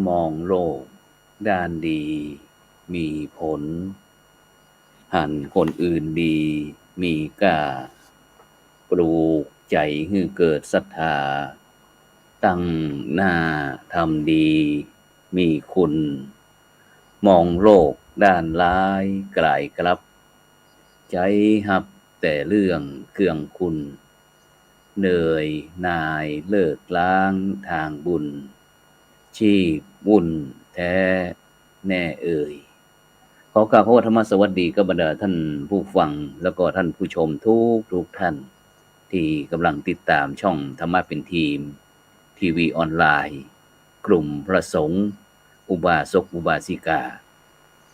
มองโลกด้านดีมีผลหันคนอื่นดีมีก้าปลูกใจให้เกิดศรัทธาตั้งหน้าทำดีมีคุณมองโลกด้านร้ายกลายกลับใจหับแต่เรื่องเครื่องคุณเหนื่อยนายเลิกล้างทางบุญชีพบุญแท้แน่เอ่ยขอกราบพระธรรมสวัสดีกับบรรดาท่านผู้ฟังแล้วก็ท่านผู้ชมทุกท่านที่กำลังติดตามช่องธรรมะเป็นทีมทีวีออนไลน์กลุ่มพระสงฆ์อุบาสกอุบาสิกา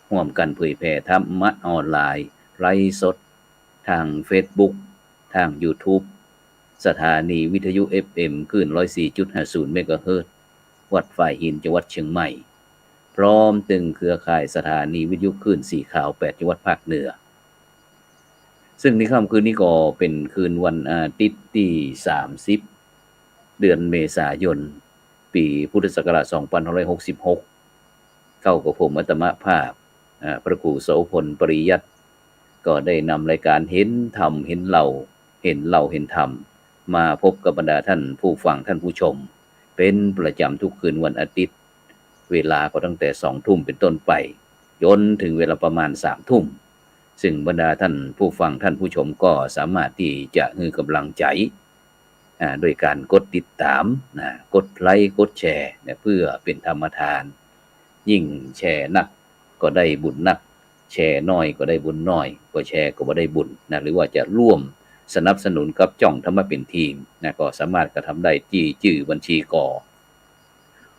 ร่วมกันเผยแผ่ธรรมะออนไลน์ไลฟ์สดทาง Facebook ทาง YouTube สถานีวิทยุ FM คลื่น 104.50 เมกะเฮิรตซ์วัดฝ่ายหินจังหวัดเชียงใหม่พร้อมตึงเครือข่ายสถานีวิทยุคลื่นสีขาว8จังหวัดภาคเหนือซึ่งในค่ำคืนนี้ก็เป็นคืนวันอาทิตย์ที่30เดือนเมษายนปีพุทธศักราช2566เข้ากับผมอัตมภาพพระครูโสพลปริยัติก็ได้นำรายการเห็นธรรมเห็นเราเห็นธรรมมาพบกับบรรดาท่านผู้ฟังท่านผู้ชมเป็นประจำทุกคืนวันอาทิตย์เวลาก็ตั้งแต่20:00 นเป็นต้นไปจนถึงเวลาประมาณ21:00 นซึ่งบรรดาท่านผู้ฟังท่านผู้ชมก็สามารถที่จะให้กำลังใจโดยการกดติดตามกดไลค์กดแชร์เพื่อเป็นธรรมทานยิ่งแชร์นักก็ได้บุญนักแชร์น้อยก็ได้บุญน้อยก็แชร์ก็บ่ได้บุญหรือว่าจะร่วมสนับสนุนกับจ่องธรรมะเป็นทีมก็สามารถกระทำได้ที่ชื่อบัญชีก่อ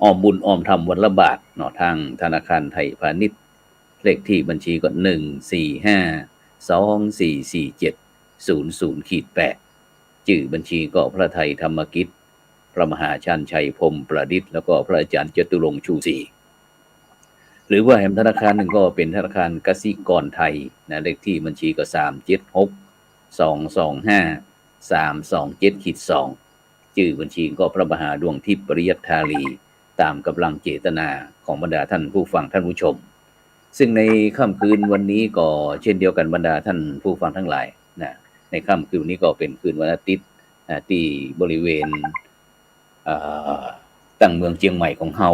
ออมบุญออมธรรมวันละบาททางธนาคารไทยพาณิชย์เลขที่บัญชีก็145244700-8ชื่อบัญชีก็พระไทยธรรมกิจพระมหาชาญชัยพรหมประดิษฐ์แล้วก็พระอาจารย์จตุรงค์ชูศรีหรือว่าแห่งธนาคารหนึ่งก็เป็นธนาคารกสิกรไทยเลขที่บัญชีก็3762253272-2ชื่อบัญชีก็พระมหาดวงทิพย์ปริยัตถาลีตามกำลังเจตนาของบรรดาท่านผู้ฟังท่านผู้ชมซึ่งในค่ำคืนวันนี้ก็เช่นเดียวกันบรรดาท่านผู้ฟังทั้งหลายในค่ำคืนนี้ก็เป็นคืนวันอาทิตย์ที่บริเวณตั้งเมืองเชียงใหม่ของเฮา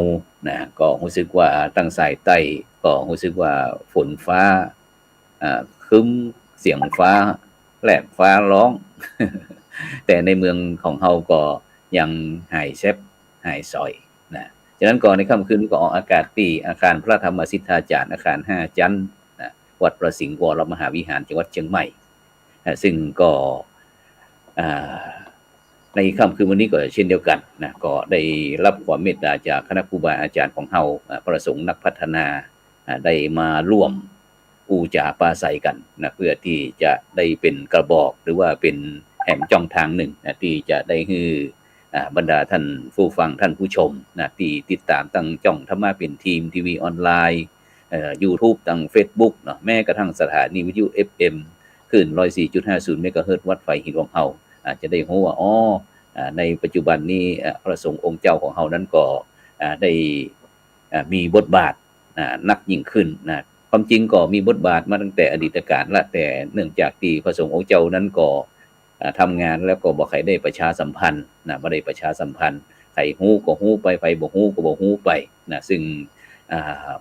ก็รู้สึกว่าตั้งสายใต้ก็รู้สึกว่าฝนฟ้าครึ้มเสียงฟ้าแลบฟ้าร้อง แต่ในเมืองของเฮาก็ยังหายแซบหายซอยฉะนั้นก่อนในค่ำคืนก็ออกอากาศที่อาคารพระธรรมสิทธาจารย์อาคาร5ชั้นวัดประสิงห์วรมหาวิหารจังหวัดเชียงใหม่ซึ่งก็ในค่ำคืนวันนี้ก็เช่นเดียวกันก็ได้รับความเมตตาจากคณะครูบาอาจารย์ของเฮาประสงค์นักพัฒนาได้มาร่วมอูจาปาศัยกันเพื่อที่จะได้เป็นกระบอกหรือว่าเป็นแห่งช่องทางหนึ่งที่จะได้ให้บรรดาท่านผู้ฟังท่านผู้ชมที่ติดตามตั้งช่องธรรมะเป็นทีมทีวีออนไลน์YouTube ตั้ง Facebook แม้กระทั่งสถานีวิทยุ FM คลื่น 104.50 เมกะเฮิรตซ์วัดไฟหินของเฮาอาจจะได้รู้ว่าในปัจจุบันนี้พระสงฆ์องค์เจ้าของเฮานั้นก็ได้มีบทบาทนักยิ่งขึ้นความจริงก็มีบทบาทมาตั้งแต่อดีตกาลละแต่เนื่องจากที่พระสงฆ์องค์เจ้านั้นก็ทำงานแล้วก็บ่ใครได้ประชาสัมพันธ์บ่ได้ประชาสัมพันธ์ใครฮู้ก็ฮู้ไปไผบ่ฮู้ก็บ่ฮู้ไปซึ่ง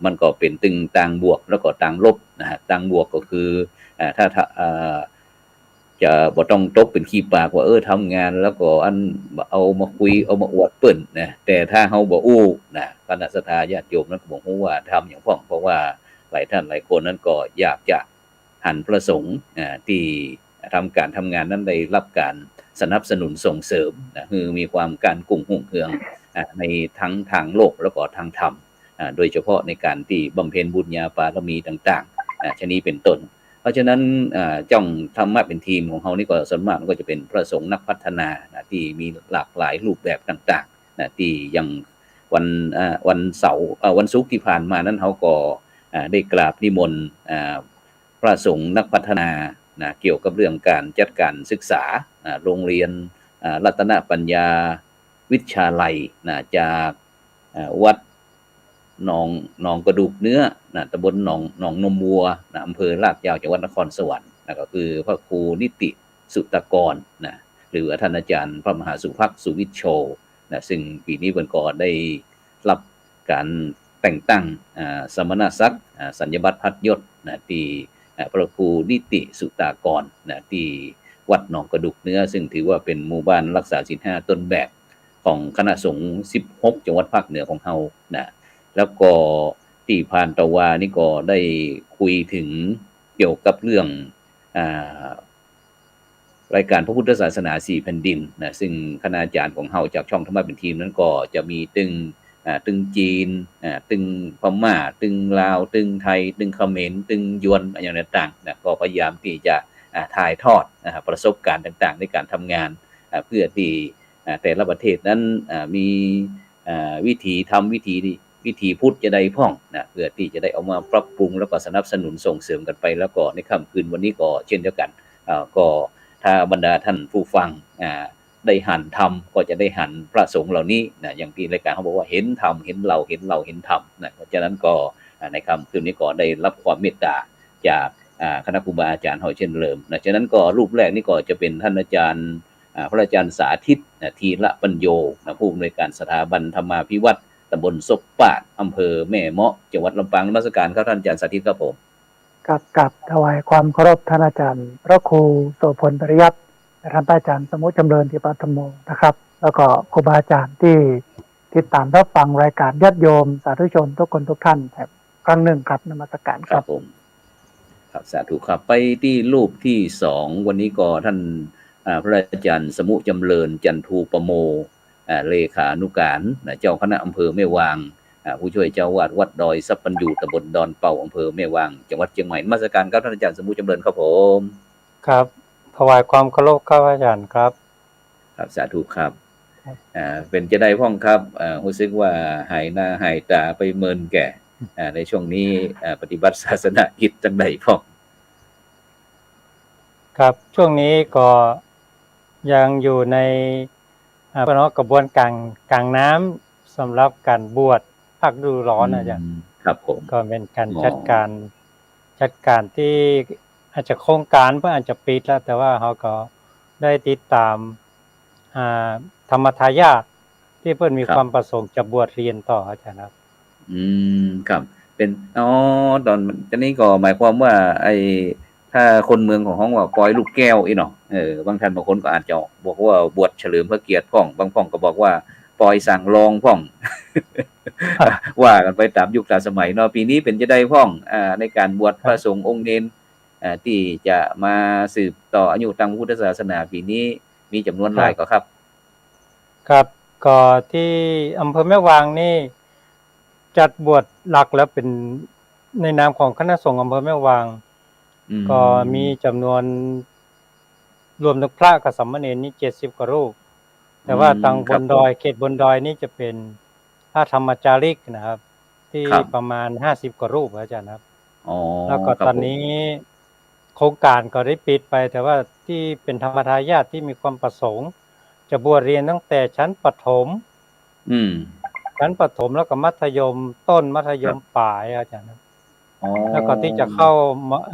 มันก็เป็นตึงต่างบวกแล้วก็ต่างลบต่างบวกก็คือถ้าจะบ่ต้องตกเป็นขี้ปากว่าทำงานแล้วก็เอามาคุยเอามาอวดเปิ้นแต่ถ้าเฮาบ่อู้คณะศรัทธาญาติโยมนั้นก็บ่ฮู้ว่าทำหยังพ้องเพราะว่าหลายท่านหลายคนนั้นก็อยากจะหันพระสงฆ์ที่ทำการทำงานนั้นได้รับการสนับสนุนส่งเสริมคือมีความการกุ้งหุ่งเฮืองในทั้งทางโลกแล้วก็ทางธรรมโดยเฉพาะในการที่บำเพ็ญบุญญาบารมีต่างๆชนิดเป็นต้นเพราะฉะนั้นจ้องธรรมะเป็นทีมของเฮานี่ก็ส่วนมากมันก็จะเป็นพระสงฆ์นักพัฒนาที่มีหลากหลายรูปแบบต่างๆที่อย่างวันเสาร์วันศุกร์ที่ผ่านมานั้นเฮาก็ได้กราบนิมนต์พระสงฆ์นักพัฒนาเกี่ยวกับเรื่องการจัดการศึกษาโรงเรียนรัตนปัญญาวิชาลัยจากวัด หนองหนองกระดูกเนื้อนะตำบลหนองนมวัวนะอำเภอลาดยาวจังหวัดนครสวรรค์นะก็คือพระครูนิติสุตกรนะหรือท่านอาจารย์พระมหาสุภักดิ์สุวิชโชนะซึ่งปีนี้เพิ่นก็ได้รับการแต่งตั้งสมณศักดิ์สัญญบัตรพัดยศนะที่พระครูนิติสุตากรนะที่วัดหนองกระดูกเนื้อซึ่งถือว่าเป็นหมู่บ้านรักษาศีล5ต้นแบบของคณะสงฆ์16จังหวัดภาคเหนือของเฮานะแล้วก็ที่ผ่านตะวานี่ก็ได้คุยถึงเกี่ยวกับเรื่องรายการพระพุทธศาสนา4แผ่นดินนะซึ่งคณาจารย์ของเฮาจากช่องธรรมะเป็นทีมนั้นก็จะมีตึงจีนตึงพม่าตึงลาวตึงไทยตึงเขมรตึงยวนอย่างต่างๆนะก็พยายามที่จะถ่ายทอดประสบการณ์ต่างๆในการทำงานเพื่อที่แต่ละประเทศนั้นมีวิธีทำวิธีพุทธจะได้พ่องนะเพื่อที่จะได้เอามาปรับปรุงแล้วก็สนับสนุนส่งเสริมกันไปแล้วก็ในค่ำคืนวันนี้ก็เช่นเดียวกันก็ถ้าบรรดาท่านผู้ฟังได้หันธรรมก็จะได้หันพระสงฆ์เหล่านี้นะอย่างที่รายการเขาบอกว่าเห็นธรรมเห็นเราเห็นธรรมนะเพราะฉะนั้นก็ในค่ำคืนนี้ก็ได้รับความเมตตาจากคณะครูบาอาจารย์เฮาเช่นเดิมนะฉะนั้นก็รูปแรกนี่ก็จะเป็นท่านอาจารย์พระอาจารย์สาธิตทีละปัญโยนะผู้อำนวยการสถาบันธรรมาภิวัตรตำบลศพปาดอำเภอแม่เมาะจังหวัดลำปางนมัสการครับท่านอาจารย์สาธิตครับผมกับถวายความเคารพท่านอาจารย์พระครูโสพลปริยัติและท่านอาจารย์สมุจำเริญที่ปัตโมนะครับแล้วก็ครูบาอาจารย์ที่ติดตามรับฟังรายการญาติโยมสาธุชนทุกคนทุกท่านแบบครั้งหนึ่งครับนมัสการครับผมครับสาธุครับไปที่รูปที่2วันนี้ก็ท่านพระอาจารย์สมุจำเริญจันทูปโมเลขานุการเจ้าคณะอำเภอแม่วางผู้ช่วยเจ้าวาดวัดดอยสัพพัญญูตำบลดอนเป่าอำเภอแม่วางจังหวัดเชียงใหม่นมัสการครับท่านอาจารย์สมุจำเริญครับผมครับถวายความเคารพครับอาจารย์ครับครับสาธุครับเป็นจะได้พ้องครับรู้สึกว่าหายหน้าหายตาไปเมินแก่ในช่วงนี้ปฏิบัติศาสนกิจจังได๋พ้องครับช่วงนี้ก็ยังอยู่ในกระบวนการกลางน้ำสำหรับการบวชภาคฤดูร้อนอาจารย์ครับผมก็เป็นการจัดการที่อาจจะโครงการเพื่ออาจจะปิดแล้วแต่ว่าเขาก็ได้ติดตามธรรมทายาทที่เพิ่นมีความประสงค์จะบวชเรียนต่ออาจารย์ครับครับเป็นตอนนี้ก็หมายความว่าถ้าคนเมืองของฮ้องว่าปล่อยลูกแก้วอีเนาะบางท่านบางคนก็อาจจะบอกว่าบวชเฉลิมพระเกียรติพ้องบางพ้องก็บอกว่าปล่อยสั่งรองพ้องว่ากันไปตามยุคตามสมัยเนาะปีนี้เป็นจะได้พ้องในการบวชพระสงฆ์องค์เณรที่จะมาสืบต่ออายุทางพุทธศาสนาปีนี้มีจำนวนหลายก็ครับครับก็ที่อำเภอแม่วางนี่จัดบวชหลักแล้วเป็นในนามของคณะสงฆ์อำเภอแม่วางก็มีจำนวนรวมทั้งพระกับสามเณรนี่70กว่ารูปแต่ว่าทางบนดอยเขตบนดอยนี่จะเป็นพระธรรมจาริกนะครับที่ประมาณ50กว่ารูปอาจารย์ครับแล้วก็ตอนนี้โครงการก็ได้ปิดไปแต่ว่าที่เป็นธรรมทายาทที่มีความประสงค์จะบวชเรียนตั้งแต่ชั้นประถมชั้นประถมแล้วก็มัธยมต้นมัธยมปลายอาจารย์แล้วก็ที่จะเข้ามห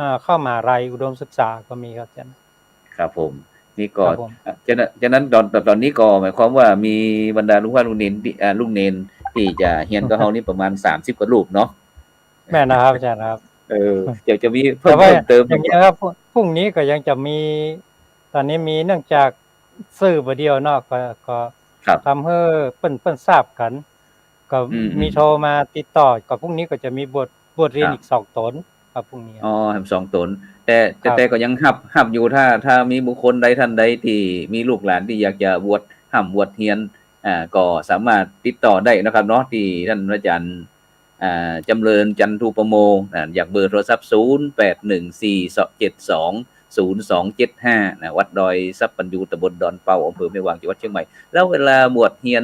าวิทยาลัยอุดมศึกษาก็มีครับอาจารย์ครับผมนี่ก็ฉะนั้นตอนนี้ก็หมายความว่ามีบรรดาลูกเนนที่จะเรียนกับเฮานี่ประมาณ30กว่ารูปเนาะแม่นะครับอาจารย์ครับจะมีเพิ่มเติมอย่างนี้ครับพรุ่งนี้ก็ยังจะมีตอนนี้มีเนื่องจากซื้อบ่เดียวเนาะก็ทำให้เปิ้นทราบกันก็มีโทรมาติดต่อก็พรุ่งนี้ก็จะมีบทเรียนอีก2ตนครับพรุ่งนี้2ตนแต่ก็ยังรับอยู่ถ้ามีบุคคลใดท่านใดที่มีลูกหลานที่อยากจะบวชเรียนก็สามารถติดต่อได้นะครับเนาะที่ท่านอาจารย์จำเริญจันทูปโมอยากเบอร์โทรศัพท์0814720275วัดดอยสัพพัญญูตำบลดอนเป่าอำเภอแม่วางจังหวัดเชียงใหม่แล้วเวลาบวชเรียน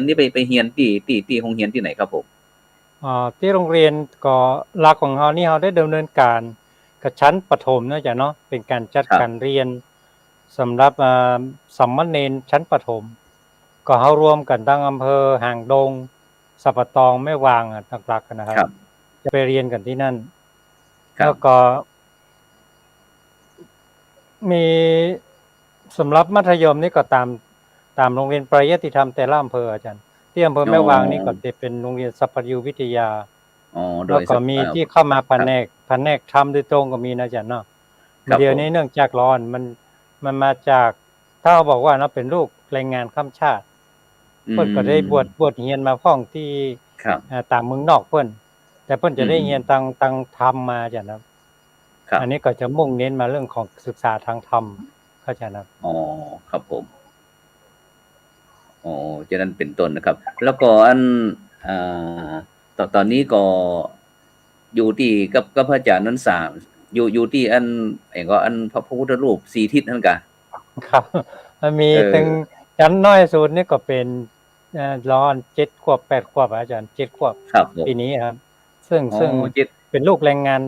นี่ไปเรียนที่โรงเรียนที่ไหนครับผมที่โรงเรียนก็หลักของเฮานี่เฮาได้ดำเนินการกับชั้นประถมเนาะจ้ะเนาะเป็นการจัดการเรียนสำหรับสามเณรชั้นประถมก็เฮารวมกันทั้งอำเภอหางดง สัปตองแม่วางหลักๆนะค ครั รับ จะไปเรียนกันที่นั่น ครั แล้ บ วก็มีสำหรับมัธยมนี่ก็ตามโรงเรียนปริยัติธรรมแต่ละอำเภออาจารย์ที่อำเภอแม่วางนี่ก็จะเป็นโรงเรียนสัพพยุวิทยา อ๋อโด แล้ว ย ก็มีที่เข้ามาแผนกทำโดยตรงก็มีนะอาจารย์เนาะ ครับ เดี๋ยวนี้เนื่องจากร้อนมันมาจากถ้าเราบอกว่าเนาะเป็นลูกแรงงานข้ามชาติเพิ่นก็ได้บวชเรียนมาพ้องที่ ครับ ต่างเมืองนอกเพิ่นแต่เพิ่นจะได้เรียนทางธรรมมาอาจารย์ครับ ครับ อันนี้ก็จะมุ่งเน้นมาเรื่องของศึกษาทางธรรมเข้าใจนะครับ อ๋อครับผมอ๋อจะนั้นเป็นต้นนะครับ แล้วก็อันอ่าตอนนี้ก็อยู่ที่กับพระอาจารย์นั้นอยู่ที่อันก็อันพระพุทธรูปสีทิศนั่นกะ ครับมันมี เออ ถึงชั้นน้อยสุดนี่ก็เป็นร้อน7 ขวบ 8 ขวบอาจารย์7 ขวบ ครับผม ปีนี้ครับ ซึ่ง อ๋อเจ็ด เป็นลูกแรงงาน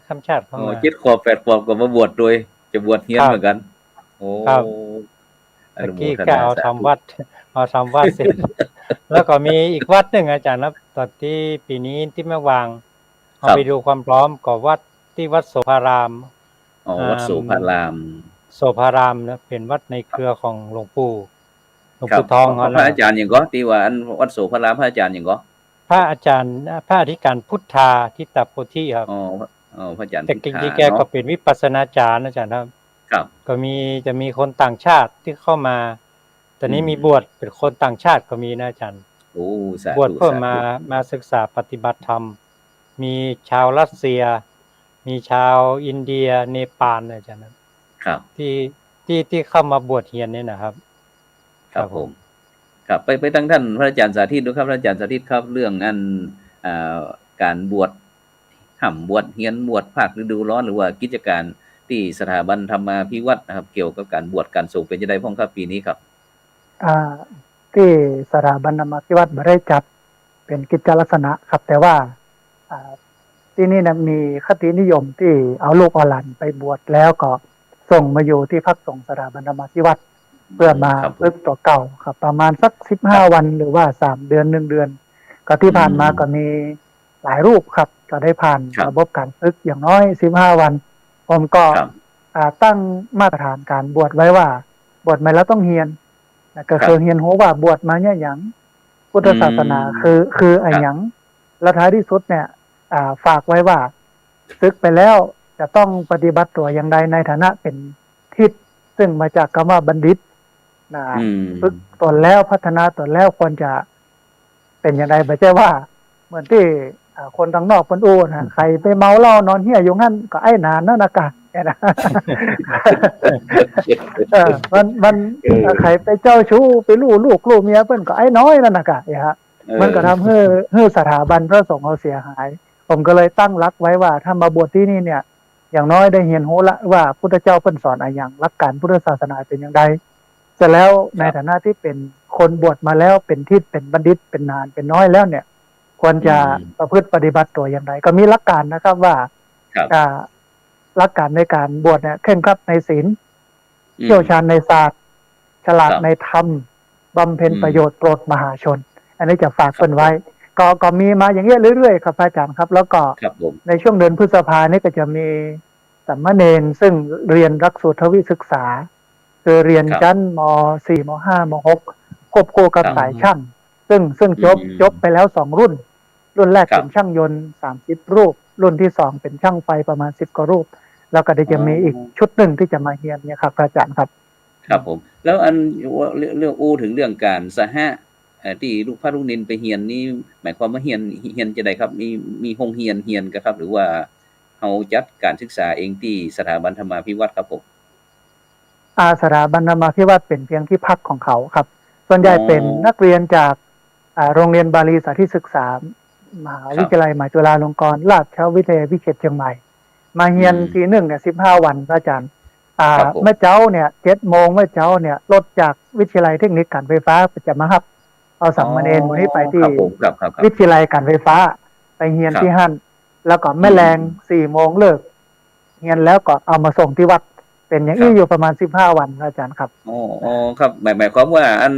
ข้ามชาติเข้า อ๋อ มา 7 ขวบ 8 ขวบก็มาบวชโดยจะบวชเฮียน ครับ เหมือนกัน โอ้ ครับ อ ตะ นุโม กี้ ท ก็ นา เอา สา ทำ ธุ วัด เอาทำวัดเสร็จ แล้วก็มีอีกวัดหนึ่งอาจารย์ครับตอนที่ปีนี้ที่แม่วางเอาไปดูความพร้อมกับวัดที่วัดโสภาราม อ๋อวัดโสภาราม โสภารามนะเป็นวัดในเครือของหลวงปู่ครับ ทอง พระอาจารย์อย่างก็ที่ว่าอันวัดโสภารามพระอาจารย์อย่างก็ พระอาจารย์พระอธิการพุทธาทิตโพธิครับ อ๋อพระอาจารย์ แต่ พุท จริ ธาง ๆแกก็ เนาะ เป็นวิปัสสนาจารย์อาจารย์ครับ ครับ ก็จะมีคนต่างชาติที่เข้ามาตอนนี้มีบวชเป็นคนต่างชาติก็มีนะอาจารย์ โอ้สาธุ บวชเพื่อ สธุ มาศึกษาปฏิบัติธรรม มีชาวรัสเซีย มีชาวอินเดียเนปาลอาจารย์ครับ ครับ ที่เข้ามาบวชเรียนเนี่ยนะครับ ครับผม ครับไปตั้งท่านพระอาจารย์สาธิตดูครับพระอาจารย์สาธิตครับเรื่องอันการบวชห่ำบวชเฮียนบวชภาคฤดูร้อนหรือว่ากิจการที่สถาบันธรรมาภิวัตน์นะครับ เกี่ยวกับการบวชการสงฆ์เป็นจะได้พ้องครับปีนี้ครับ ที่สถาบันธรรมาภิวัตน์ไม่ได้จัดเป็นกิจลักษณะครับ แต่ว่าที่นี่นะมีคตินิยมที่เอาลูกเอาหลานไปบวชแล้วก็ส่งมาอยู่ที่พักสงฆ์สถาบันธรรมาภิวัตน์เพื่อมา ครับผม ฝึกตัวเก่าครับ ประมาณสัก15 วันหรือว่า3 เดือน1 เดือน ก็ที่ผ่านมาก็มีหลายรูปครับ ก็ได้ผ่าน ครับ ระบบการฝึกอย่างน้อย15 วัน ผมก็ ครับ ตั้งมาตรฐานการบวชไว้ว่าบวชมาแล้วต้องเฮียนนะก็คือเฮียนโหว่าบวชมาเนี่ยหยังพุทธศาสนาคือไอ้หยังและท้ายที่สุดเนี่ยฝากไว้ว่าศึกไปแล้วจะต้องปฏิบัติตัวอย่างใดในฐานะเป็นทิศซึ่งมาจากคำว่าบัณฑิตนะ ฝึกตนแล้วพัฒนาตนแล้วควรจะเป็นอย่างไรไม่ใช่ว่า เหมือนที่คนทางนอกคนอู้นะใครไปเมาเหล้านอนเฮียอยู่งั้นก็ไอ้นานนั่นนะกะเนี่ยนะ มันใครไปเจ้าชู้ไปลูกเมียเพิ่นก็ไอ้น้อยนั่นนะกะเนี่ยฮะมันก็ทำให้สถาบันพระสงฆ์เขาเสียหาย ผมก็เลยตั้งหลักไว้ว่าถ้ามาบวชที่นี่เนี่ย อย่างน้อยได้เรียนรู้ละว่าพุทธเจ้าเพิ่นสอนอะไรอย่างหลักการพุทธศาสนาเป็นอย่างไรเสร็จแล้วในฐานะที่เป็นคนบวชมาแล้วเป็นทิศเป็นบัณฑิตเป็นนานเป็นน้อยแล้วเนี่ย ควรจะประพฤติปฏิบัติตัวอย่างไรก็มีหลักการนะครับว่า ครับ หลักการในการบวชเนี่ยเคร่งครัดในศีลเชี่ยวชาญในศาสตร์ ฉลาดในธรรมบำเพ็ญประโยชน์โปรดมหาชน อันนี้จะฝากเพิ่นไว้ ก็มีมาอย่างเงี้ยเรื่อยๆครับอาจารย์ครับ แล้วก็ ครับผม ในช่วงเดือนพฤษภาเนี่ยก็จะมีสามเณรซึ่งเรียนหลักสูตรทวิศึกษา คือเรียนชั้นม .4 ม .5 ม .6 ควบคู่กับสายช่าง ซึ่งจบไปแล้ว2 รุ่นแรกเป็นช่างยนต์30 รูป รุ่นที่2เป็นช่างไฟประมาณ10 กว่ารูป แล้วก็เดี๋ยวจะมีอีกชุดหนึ่งที่จะมาเรียนเนี่ยครับอาจารย์ครับ ครับผม แล้วอันเรื่องอู้ถึงเรื่องการสหะที่ลูกพระลูกนินไปเฮียนนี่หมายความว่าเฮียนจะได้ครับมีห้องเฮียนกันครับ หรือว่าเฮาจัดการศึกษาเองที่สถาบันธรรมาภิวัตน์ครับผม สถาบันธรรมาภิวัตน์เป็นเพียงที่พักของเขาครับ ส่วนใหญ่เป็นนักเรียนจากโรงเรียนบาลีสาธิตศึกษามหาวิทยาลัยมหาจุฬาลงกรณราชวิทยาลัยวิเศษเชียงใหม่ มาเรียนทีหนึ่งเนี่ย15 วันอาจารย์เมื่อเช้าเนี่ย7 โมงเมื่อเช้าเนี่ยรถจากวิทยาลัยเทคนิคการไฟฟ้าจะมารับเอาสามเณรมาให้ไปที่วิทยาลัยการไฟฟ้าไปเรียนที่หั่นแล้วก็แม่แรง4 โมงเลิกเรียนแล้วก็เอามาส่งที่วัดเป็นอย่างนี้อยู่ประมาณ15 วันอาจารย์ครับอ๋อครับหมายความว่าอัน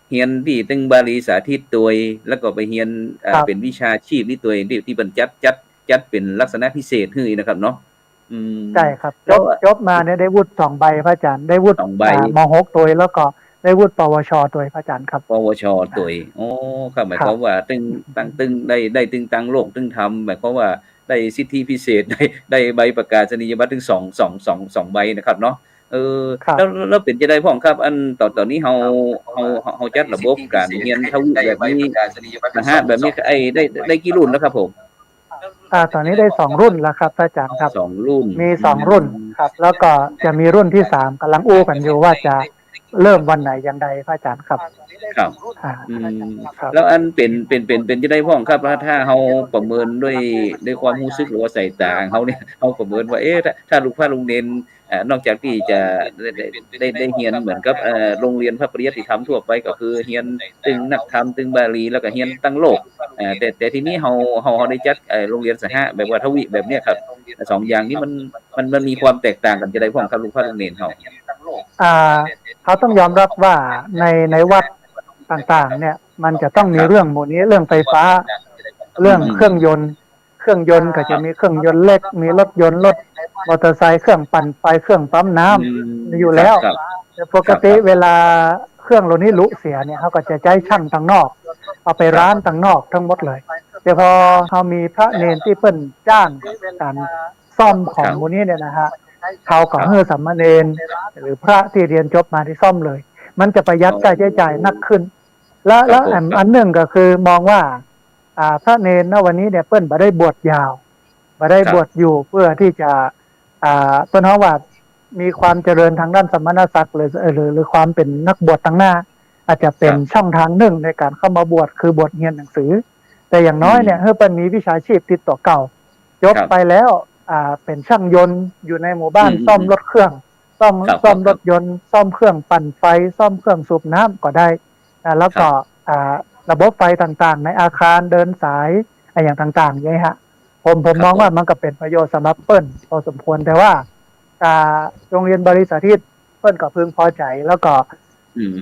เ เรียนที่ตึงบาลีสาธิตตัวแล้วก็ไปเรียนครับ เป็นวิชาชีพที่ตัวที่บรรจัดเป็นลักษณะพิเศษให้นะครับเนาะอืมใช่ครับจแล้วบมาเนี่ยได้วุฒิ2 ใบพระอาจารย์ได้วุฒิ2 ใบม.6 ตัวแล้วก็ได้วุฒิปวชตัวพระอาจารย์ครับปวชตัวอ๋อครับหมายครับความว่าตึงได้ตึงตังโลกตึงทำหมายความว่าได้สิทธิพิเศษได้ใบประกาศนียบัตรถึง2ใบนะครับเนาะครับแล้วเป็นจะได้พ้องครับอันตอนนี้เฮาจัดระบบการเรียนทวีแบบนี้นะฮะแบบนี้ได้กี่รุ่นแล้วครับผมตอนนี้ได้2 รุ่นแล้วครับพระอาจารย์ครับ2รุ่นมี2 รุ่นครับแล้วก็จะมีรุ่นที่3กำลังอู้กันอยู่ว่าจะเริ่มวันไหนอย่างใดพระอาจารย์ครับครับอ่าครับแล้วอันเป็นจะได้พ้องครับถ้าเฮาประเมินด้วยความรู้สึกหรือว่าสายตาของเฮาเนี่ยเฮาประเมินว่าถ้าลูกพระโรงเรียนนอกจากที่จะได้เรียนเหมือนกับโรงเรียนพระปริยัติธรรมทั่วไปก็คือเรียนตึงนักธรรมตึงบาลีแล้วก็เรียนตั้งโลกแต่ทีนี้เฮาได้จัดโรงเรียนสหะแบบว่าทวิแบบเนี้ยครับ2อย่างนี้มันมีความแตกต่างกันจะได้พ้องครับลูกพระโรงเรียนเฮาอ่าเขาต้องยอมรับว่าในวัดต่างๆเนี่ยมันจะต้องมีเรื่องหมู่นี้เรื่องไฟฟ้าเรื่องเครื่องยนต์ก็จะมีเครื่องยนต์เล็กมีรถยนต์รถมอเตอร์ไซค์เครื่องปั่นไฟเครื่องปั๊มน้ำอยู่แล้วแต่ปกติเวลาเครื่องเหล่านี้ลุเสียเนี่ยเขาก็จะใช้ช่างทางนอกเอาไปร้านทางนอกทั้งหมดเลยแต่พอเขามีพระเนรที่เปิ้นจ้างการซ่อมของหมู่นี้เนี่ยนะฮะเขาก็ให้สามเณรหรือพระที่เรียนจบมาที่ซ่อมเลย มันจะประหยัดค่าใช้จ่ายนักขึ้น แล้วอันหนึ่งก็คือมองว่าพระเนรณวันนี้เนี่ยเปิ้นบ่ได้บวชยาวบ่ได้บวชอยู่เพื่อที่จะเปิ้นเฮาว่ามีความเจริญทางด้านสมณศักดิ์หรือความเป็นนักบวชทางหน้า อาจจะเป็นช่องทางหนึ่งในการเข้ามาบวชคือบวชเรียนหนังสือ แต่อย่างน้อยเนี่ยเปิ้นมีวิชาชีพติดตัวเก่าจบไปแล้วเป็นช่างยนต์อยู่ในหมู่บ้านซ่อมรถเครื่องซ่อมรถยนต์ซ่อมเครื่องปั่นไฟซ่อมเครื่องสูบน้ำก็ได้แล้วก็ระบบไฟต่างๆในอาคารเดินสายอย่างต่างๆเนี่ยฮะผมมองว่ามันก็เป็นประโยชน์สำหรับเปิ้ลพอสมควรแต่ว่าโรงเรียนบริษัทที่เปิ้ลก็พึงพอใจแล้วก็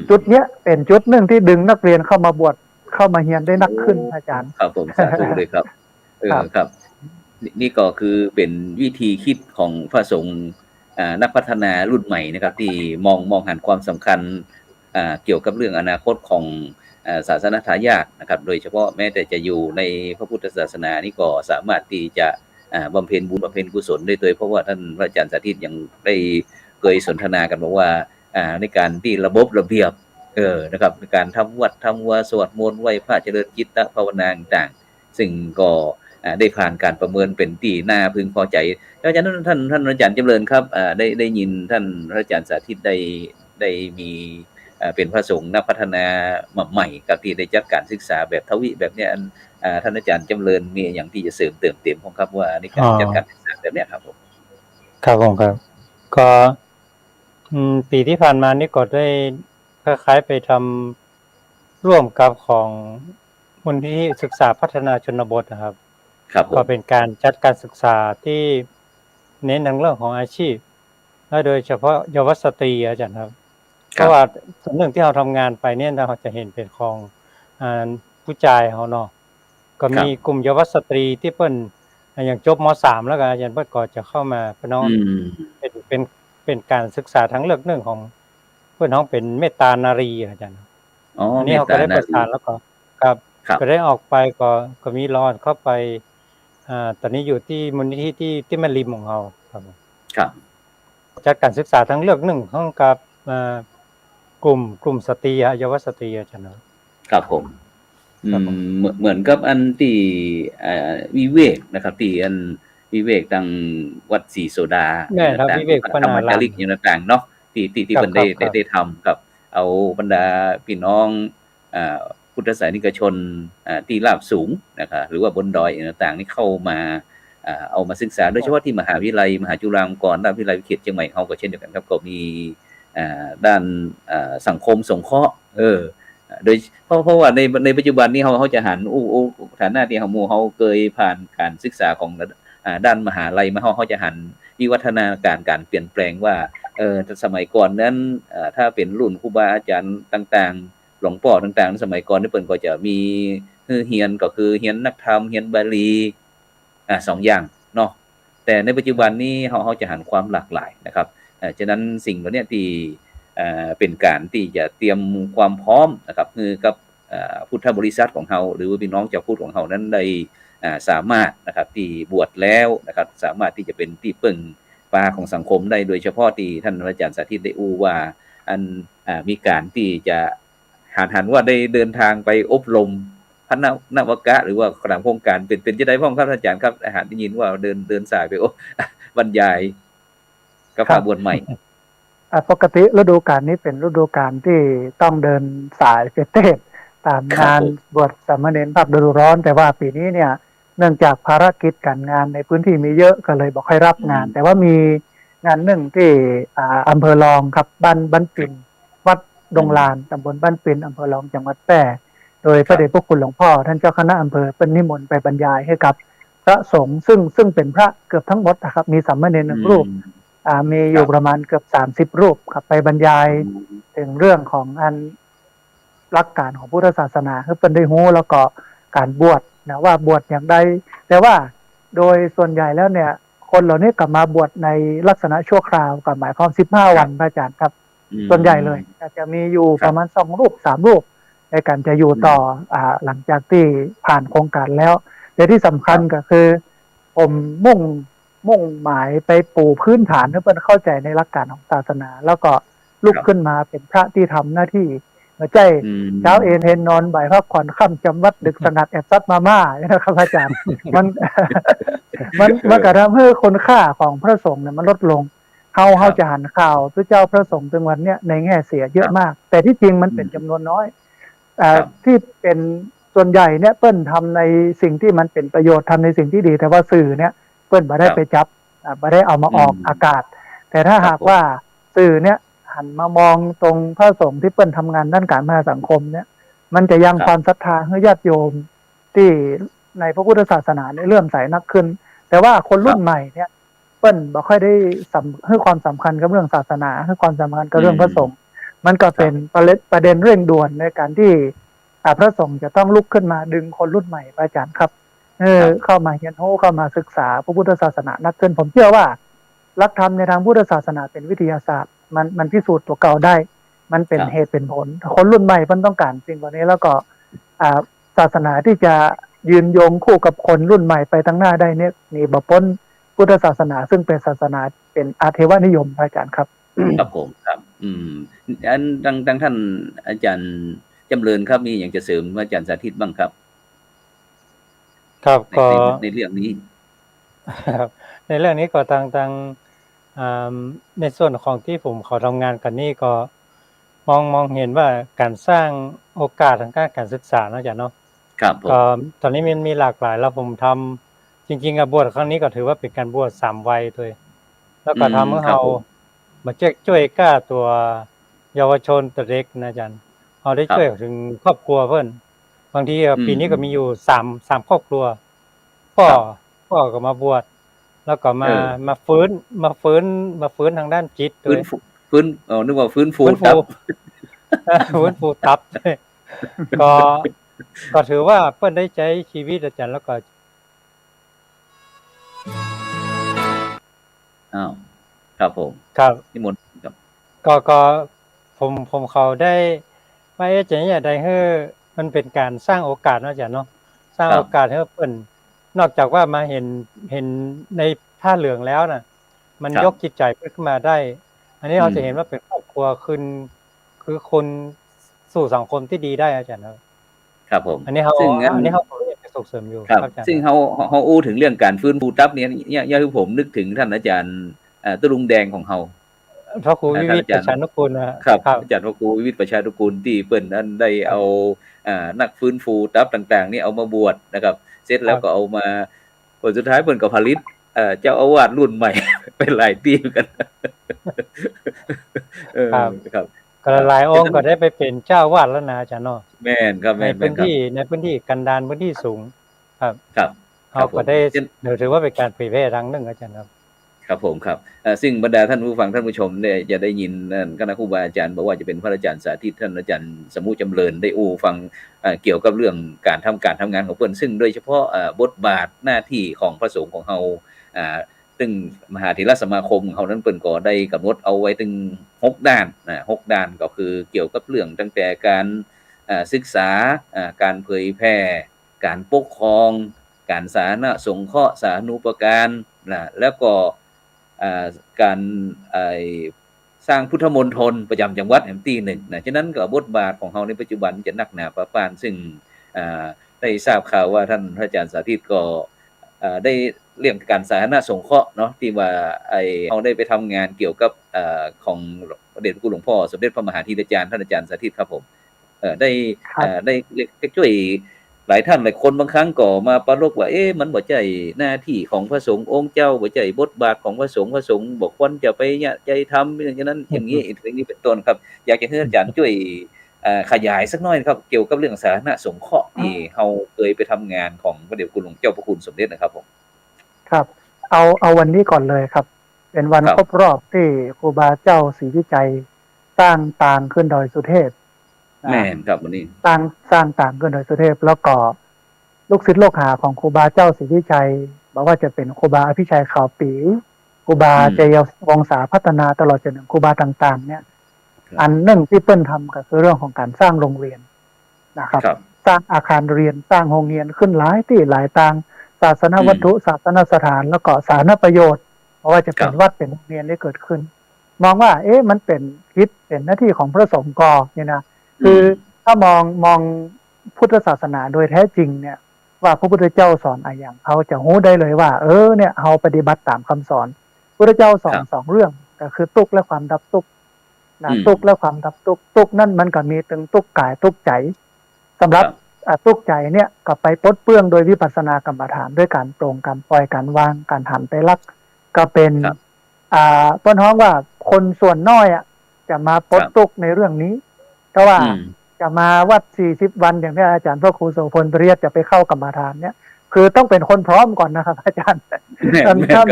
จุดเนี้ยเป็นจุดหนึ่งที่ดึงนักเรียนเข้ามาบวชเข้ามาเรียนได้นักขึ้นอาจารย์ครับผมสาธุเลยครับครับนี่ก็คือเป็นวิธีคิดของพระสงฆ์นักพัฒนารุ่นใหม่นะครับที่มองหันความสำคัญเกี่ยวกับเรื่องอนาคตของศาสนทายาทนะครับโดยเฉพาะแม้แต่จะอยู่ในพระพุทธศาสนานี่ก็สามารถที่จะบำเพ็ญบุญบำเพ็ญกุศลได้โดยเพราะว่าท่านพระอาจารย์สาธิตยังได้เคยสนทนากันบอกว่าในการที่ระบบระเบียบนะครับในการทำวัดทำวาสวดมนต์ไหว้พระเจริญจิตตภาวนาต่างๆซึ่งก็ได้ผ่านการประเมินเป็นที่น่าพึงพอใจแล้วอาจารย์ท่านอาจารย์จำเริญครับได้ยินท่านพระอาจารย์สาธิตได้มีเป็นพระสงฆ์นักพัฒนาใหม่กับที่ได้จัดการศึกษาแบบทวิแบบเนี้ยท่านอาจารย์จำเริญมีอย่างที่จะเสริมเติมเต็มของครับว่าในการจัดการศึกษาแบบเนี้ยครับผมครับผมครับก็ปีที่ผ่านมานี่ก็ได้คล้ายๆไปทำร่วมกับของมูลนิธิศึกษาพัฒนาชนบทนะครับก็เป็นการจัดการศึกษาที่เน้นในเรื่องของอาชีพและโดยเฉพาะเยาวสตรีอาจารย์ครับเพราะว่าส่วนหนึ่งที่เราทำงานไปเนี่ยเราจะเห็นเป็นของผู้ชายเขาเนาะก็มีกลุ่มเยาวสตรีที่เพิ่นอย่างจบม.3 แล้วก็อาจารย์เพิ่นก็จะเข้ามาพี่น้องเป็นการศึกษาทั้งเรื่องนึงของเพิ่นเฮาเป็นเมตตานารีอาจารย์อันนี้เขาก็ได้ประสานแล้วก็ครับก็ได้ออกไปก็มีรอดเข้าไปตอนนี้อยู่ที่มูลนิธิที่แม่ริมของเราครับครับจัดการศึกษาทั้งเรื่องนึงของกับกลุ่มสตรีเยาวสตรีอาจารย์ครับผมเหมือนกับอันที่วิเวกนะครับที่อันวิเวกทางวัดศรีโสดาต่างๆวิเวกธรรมจาริกอย่างต่างๆเนาะที่เพิ่นได้ทำกับเอาบรรดาพี่น้องพุทธศาสนิกชนที่ราบสูงนะครับหรือว่าบนดอยต่างๆนี่เข้ามาเอามาศึกษาโดยเฉพาะที่มหาวิทยาลัยมหาจุฬาลงกรณ์ราชวิทยาลัยเขตเชียงใหม่เฮาก็เช่นเดียวกันครับก็มีด้านสังคมสงเคราะห์โดยเพราะว่าในปัจจุบันนี้เขาจะหันฐานะที่เขาเคยผ่านการศึกษาของด้านมหาลัยมาเขาจะหันวิวัฒนาการเปลี่ยนแปลงว่าสมัยก่อนนั้นถ้าเป็นรุ่นครูบาอาจารย์ต่างๆ หลวงพ่อต่างๆสมัยก่อนนี่เปิ้นก็จะมีเฮียนก็คือเฮียนนักธรรมเฮียนบาลี2อย่างเนาะแต่ในปัจจุบันนี้เขาจะหันความหลากหลายนะครับฉะนั้นสิ่งเหล่านี้ที่เป็นการที่จะเตรียมความพร้อมนะครับคือกับพุทธบริษัทของเราหรือว่าพี่น้องชาวพุทธของเรานั้นได้สามารถนะครับที่บวชแล้วนะครับสามารถที่จะเป็นที่พึ่งพาของสังคมได้โดยเฉพาะที่ท่านอาจารย์สาธิตได้อู้ว่ามีการที่จะหันว่าได้เดินทางไปอบรมพระนวกะหรือว่าคณะโครงการเป็นจะได้พ้องครับอาจารย์ครับอาหารได้ยินว่าเดินสายไปบรรยายกับพระบวชใหม่ปกติฤดูกาลนี้เป็นฤดูกาลที่ต้องเดินสายไปเทศตามงานบวชสามเณรภาคฤดูร้อนแต่ว่าปีนี้เนี่ยเนื่องจากภารกิจการงานในพื้นที่มีเยอะก็เลยบอกให้รับงานแต่ว่ามีงานหนึ่งที่อำเภอรองครับบ้านปิ่นวัดดงลานตำบลบ้านปิ่นอำเภอรองจังหวัดแพร่โดยพระเดชพระคุณหลวงพ่อท่านเจ้าคณะอำเภอเป็นนิมนต์ไปบรรยายให้กับพระสงฆ์ซึ่งเป็นพระเกือบทั้งหมดนะครับมีสามเณรหนึ่งรูปมีอยู่ประมาณเกือบ30รูปครับไปบรรยายถึงเรื่องของหลักการของพุทธศาสนาคือเป็นได้รู้แล้วก็การบวชนะว่าบวชอย่างใดแต่ว่าโดยส่วนใหญ่แล้วเนี่ยคนเหล่านี้กลับมาบวชในลักษณะชั่วคราวกับหมายความ15วันพระอาจารย์ครับส่วนใหญ่เลยจะมีอยู่ประมาณ2รูป3รูปในการจะอยู่ต่อหลังจากที่ผ่านโครงการแล้วแต่ที่สำคัญก็คือผมมุ่งหมายไปปูพื้นฐานให้เพื่อนเข้าใจในหลักการของศาสนาแล้วก็ลุกขึ้นมาเป็นพระที่ทำหน้าที่ไม่ใช่เช้าเอนเฮนนอนบ่ายพักผ่อนค่ำจำวัดดึกสงัดแอบซัดมาม่านะครับอาจารย์มันกระทำให้คุณค่าของพระสงฆ์เนี่ยมันลดลงเขาจะหันข่าวพระเจ้าพระสงฆ์ถึงวันเนี้ยในแง่เสียเยอะมากแต่ที่จริงมันเป็นจำนวนน้อยที่เป็นส่วนใหญ่เนี่ยเปิ้ลทำในสิ่งที่มันเป็นประโยชน์ทำในสิ่งที่ดีแต่ว่าสื่อเนี่ยเปิ้ลไม่ได้ไปจับไม่ได้เอามาออกอากาศแต่ถ้าหากว่าสื่อเนี่ยหันมามองตรงพระสงฆ์ที่เปิ้ลทำงานด้านการพัฒนาสังคมเนี่ยมันจะยังความศรัทธาให้ญาติโยมที่ในพระพุทธศาสนาเนี่ยเลื่อมใสนักขึ้นแต่ว่าคนรุ่นใหม่เนี่ยเปิ้ลบ่ค่อยได้ให้ความสำคัญกับเรื่องศาสนาให้ความสำคัญกับเรื่องพระสงฆ์มันก็เป็นประเด็นเร่งด่วนในการที่พระสงฆ์จะต้องลุกขึ้นมาดึงคนรุ่นใหม่พระอาจารย์ครับเข้ามาเรียนรู้เข้ามาศึกษาพระพุทธศาสนานักขึ้นผมเชื่อว่าหลักธรรมในทางพุทธศาสนาเป็นวิทยาศาสตร์มันพิสูจน์ตัวเก่าได้มันเป็นเหตุเป็นผลคนรุ่นใหม่มันต้องการสิ่งเหล่านี้แล้วก็ศาสนาที่จะยืนยงคู่กับคนรุ่นใหม่ไปตั้งหน้าได้เนี่ยนี่บ่พ้นพุทธศาสนาซึ่งเป็นศาสนาเป็นอาเทวนิยมพระอาจารย์ครับครับผมครับอันดังท่านอาจารย์จำเริญครับมีอย่างจะเสริมอาจารย์สาธิตบ้างครับครับก็ในเรื่องนี้ในเรื่องนี้ก็ทางในส่วนของที่ผมเขาทำงานกันนี่ก็มองเห็นว่าการสร้างโอกาสทางการศึกษาเนาะจ๊ะเนาะครับผมก็ตอนนี้มันมีหลากหลายแล้วผมทำจริงๆบวชครั้งนี้ก็ถือว่าเป็นการบวช3วัยด้วยแล้วก็ทำให้เรามาช่วยกล้าตัวเยาวชนตัวเล็กนะอาจารย์เราได้ช่วยถึงครอบครัวเพิ่นบางทีปีนี้ก็มีอยู่3ครอบครัวพ่อก็มาบวชแล้วก็มาฟื้นทางด้านจิตด้วยฟื้นนึกว่าฟื้นฟูตับฟื้นฟูตับก็ถือว่าเพิ่นได้ใช้ชีวิตอาจารย์แล้วก็ครับผมครับนิมนต์ครับก็ผมเขาได้ว่าจะเนี่ยได้ให้มันเป็นการสร้างโอกาสเนาะอาจารย์เนาะสร้างโอกาสให้เพิ่นนอกจากว่ามาเห็นในผ้าเหลืองแล้วน่ะมันยกจิตใจเพิ่นขึ้นมาได้อันนี้เราจะเห็นว่าเป็นครอบครัวคือคนสู่สังคมที่ดีได้อาจารย์ครับผมอันนี้เขาอยากจะส่งเสริมอยู่ครับซึ่งเขาอู้ถึงเรื่องการฟื้นฟูตับเนี่ยย่าคือผมนึกถึงท่านอาจารย์ตุลุงแดงของเฮาพระครูวิวิตประชานุกูลนะครับอาจารย์พระครูวิวิตประชานุกูลที่เปิ้นนั้นได้เอานักฟื้นฟูตับต่างๆนี่เอามาบวชนะครับเสร็จแล้วก็เอามาผลสุดท้ายเปิ้นก็ผลิตเจ้าอาวาสรุ่นใหม่ไปหลายปีกันครับก็หลายองค์ก็ได้ไปเป็นเจ้าวาดแล้วนะอาจารย์เนาะแม่นครับในพื้นที่กันดารพื้นที่สูงครับครับเขาก็ได้ถือว่าเป็นการเผยแพร่ทางนึงอาจารย์ครับ ครับผมครับซึ่งบรรดาท่านผู้ฟังท่านผู้ชมเนี่ยจะได้ยินคณะครูบาอาจารย์บอกว่าจะเป็นพระอาจารย์สาธิตท่านอาจารย์สมุจำเริญได้ฟังเกี่ยวกับเรื่องการทำงานของเพิ่นซึ่งโดยเฉพาะบทบาทหน้าที่ของพระสงฆ์ของเฮาอ่าซึ่งมหาเถรสมาคมของเฮานั้นเพิ่นก็ได้กำหนดเอาไว้ถึง6ด้าน6ด้านก็คือเกี่ยวกับเรื่องตั้งแต่การศึกษาการเผยแพร่การปกครองการสาธารณสงเคราะห์สาธารณูปการแล้วก็อ่าการสร้างพุทธมณฑลประจำจังหวัดแห่งที่หนึ่งฉะนั้นก็บทบาทของเฮาในปัจจุบันจะหนักหนาปะปานซึ่งอ่าได้ทราบข่าวว่าท่านพระอาจารย์สาธิตก็ได้เรื่องการสาธารณสงเคราะห์เนาะที่ว่าเฮาได้ไปทำงานเกี่ยวกับของพระเดชพระคุณหลวงพ่อสมเด็จพระมหาธีรจารย์ท่านอาจารย์สาธิตครับผมได้ครับได้ช่วยหลายท่านหลายคนบางครั้งก็มาปรารภว่ามันบ่ใช่หน้าที่ของพระสงฆ์องค์เจ้าบ่ใช่บทบาทของพระสงฆ์บ่ควรจะไปใจทำอย่างนั้นอย่างนี้อย่างนี้เป็นต้นครับอยากจะให้อาจารย์ช่วยขยายสักหน่อยครับเกี่ยวกับเรื่องสาธารณสงเคราะห์ที่เฮาเคยไปทำงานของพระเดชคุณหลวงเจ้าพระคุณสมเด็จนะครับผมครับเอาวันนี้ก่อนเลยครับเป็นวันครบรอบที่ครูบาเจ้าศรีวิจัยสร้างตางขึ้นดอยสุเทพแม่นครับวันนี้สร้างตางขึ้นดอยสุเทพแล้วก็ลูกศิษย์ลูกหาของครูบาเจ้าศรีวิชัยบอกว่าจะเป็นครูบาอภิชัยขาวปีครูบาเจยวงศาพัฒนาตลอดจนถึงครูบาต่างๆเนี่ยอันหนึ่งที่เปิ้ลทำก็คือเรื่องของการสร้างโรงเรียนนะครับสร้างอาคารเรียนสร้างโรงเรียนขึ้นหลายที่หลายตางศาสนวัตถุศาสนสถานแล้วก็สาธารณประโยชน์เพราะว่าจะเป็นวัดเป็นโรงเรียนได้เกิดขึ้นมองว่ามันเป็นคิดเป็นหน้าที่ของพระสงฆ์กเนี่ยนะคือถ้ามองพุทธศาสนาโดยแท้จริงเนี่ยว่าพระพุทธเจ้าสอนอะไรอย่างเขาจะรู้ได้เลยว่าเนี่ยเราปฏิบัติตามคำสอนพระพุทธเจ้าสอนสองเรื่องก็คือทุกข์และความดับทุกข์ทุกข์และความดับทุกข์ทุกข์นั่นมันก็มีถึงทุกข์กายทุกข์ใจสำหรับทุกข์ใจเนี่ยก็ไปปลดเปลื้องโดยวิปัสสนากรรมฐานด้วยการปรงการปล่อยการวางการหันไปรักก็เป็นต้นฮ้องว่าคนส่วนน้อยจะมาปลดทุกข์ในเรื่องนี้เพราะว่าจะมาวัด40 วันอย่างที่อาจารย์พระครูโสพลปริยัติจะไปเข้ากรรมฐานเนี่ยคือต้องเป็นคนพร้อมก่อนนะครับอาจารย์ถ้า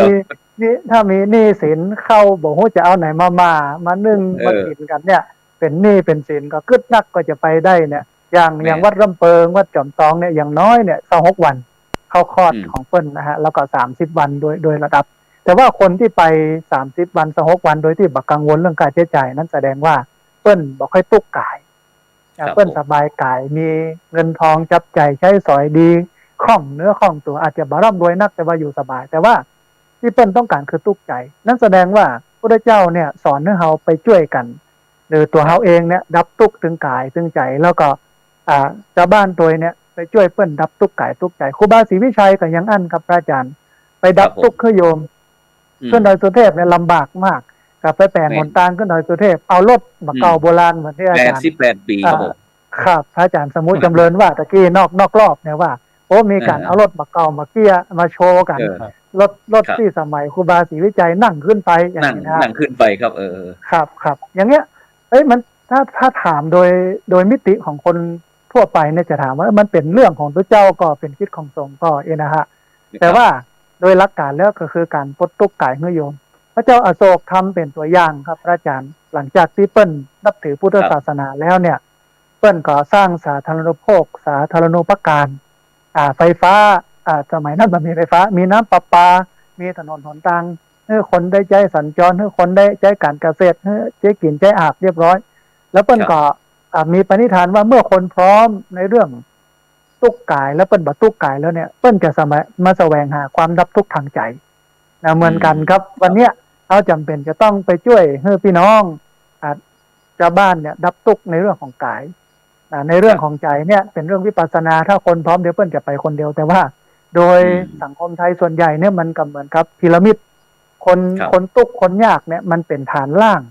มีหนี้สินเข้าบอกว่าจะเอาไหนมานึ่งมากินกันเนี่ยเป็นหนี้เป็นสินก็กึดนักก็จะไปได้เนี่ยอย่างวัดลำเปิงวัดจอมทองเนี่ยอย่างน้อยเนี่ย26 วันเข้าคอร์สของเปิ้ลนะฮะแล้วก็30 วันโดยระดับแต่ว่าคนที่ไป30 วัน26 วันโดยที่บักกังวลเรื่องการใช้จ่ายนั้นแสดงว่าเปิ้ลบอกให้ตุกกายเปิ้ลสบายกายมีเงินทองจับใจใช้สอยดีคล่องเนื้อคล่องตัวอาจจะบาร่ำรวยนักแต่ว่าอยู่สบายแต่ว่าที่เปิ้ลต้องการคือตุกใจนั่นแสดงว่าพระเจ้าเนี่ยสอนให้เราไปช่วยกันหรือตัวเราเองเนี่ยดับตุกถึงกายถึงใจแล้วก็ชาวบ้านตัวเนี่ยไปช่วยเปิ้ลดับตุกกายตุกใจครูบาศรีวิชัยก็ยังอั้นครับพระอาจารย์ไปดับตุกคือโยมขึ้นดอยสุเทพเนี่ยลำบากมากกับไปแปลงหนตางขึ้นดอยสุเทพเอารถมาเก่าโบราณเหมือนที่อาจารย์88 ปีครับผมครับพระอาจารย์สมุจำเริญว่าตะกี้นอกรอบเนี่ยว่ามีการเอารถมาเก่ามาเกี้ยมาโชว์กันรถที่สมัยครูบาศรีวิจัยนั่งขึ้นไปอย่างนี้นะนั่งขึ้นไปครับครับอย่างเงี้ยมันถ้าถามโดยมิติของคนทั่วไปเนี่ยจะถามว่ามันเป็นเรื่องของพระเจ้าก็เป็นคิดของสงฆ์ก็นะฮะแต่ว่าโดยหลักการแล้วก็คือการปลดทุกข์กายเมื่อโยมพระเจ้าอโศกทำเป็นตัวอย่างครับพระอาจารย์หลังจากที่เปิ้ลนับถือพุทธศาสนาแล้วเนี่ยเปิ้ลก็สร้างสาธารณูปโภคสาธารณูปการไฟฟ้าสมัยนั้นมันมีไฟฟ้ามีน้ำประปามีถนนหนทางให้คนได้ใช้สัญจรให้คนได้ใช้การเกษตรให้ใช้กินใช้อาบเรียบร้อยแล้วเปิ้ลก็มีปณิธานว่าเมื่อคนพร้อมในเรื่องทุกข์กายแล้วเปิ้ลบรรทุกกายแล้วเนี่ยเปิ้ลจะมาแสวงหาความดับทุกข์ทางใจนะเหมือนกันครับวันเนี้ยเราจำเป็นจะต้องไปช่วยให้พี่น้องชาวบ้านเนี่ยดับทุกข์ในเรื่องของกายในเรื่องของใจเนี่ยเป็นเรื่องวิปัสสนาถ้าคนพร้อมเดี๋ยวเปิ้ลจะไปคนเดียวแต่ว่าโดยสังคมไทยส่วนใหญ่เนี่ยมันก็เหมือนกับพีระมิดคนทุกข์คนยากเนี่ยมันเป็นฐานล่าง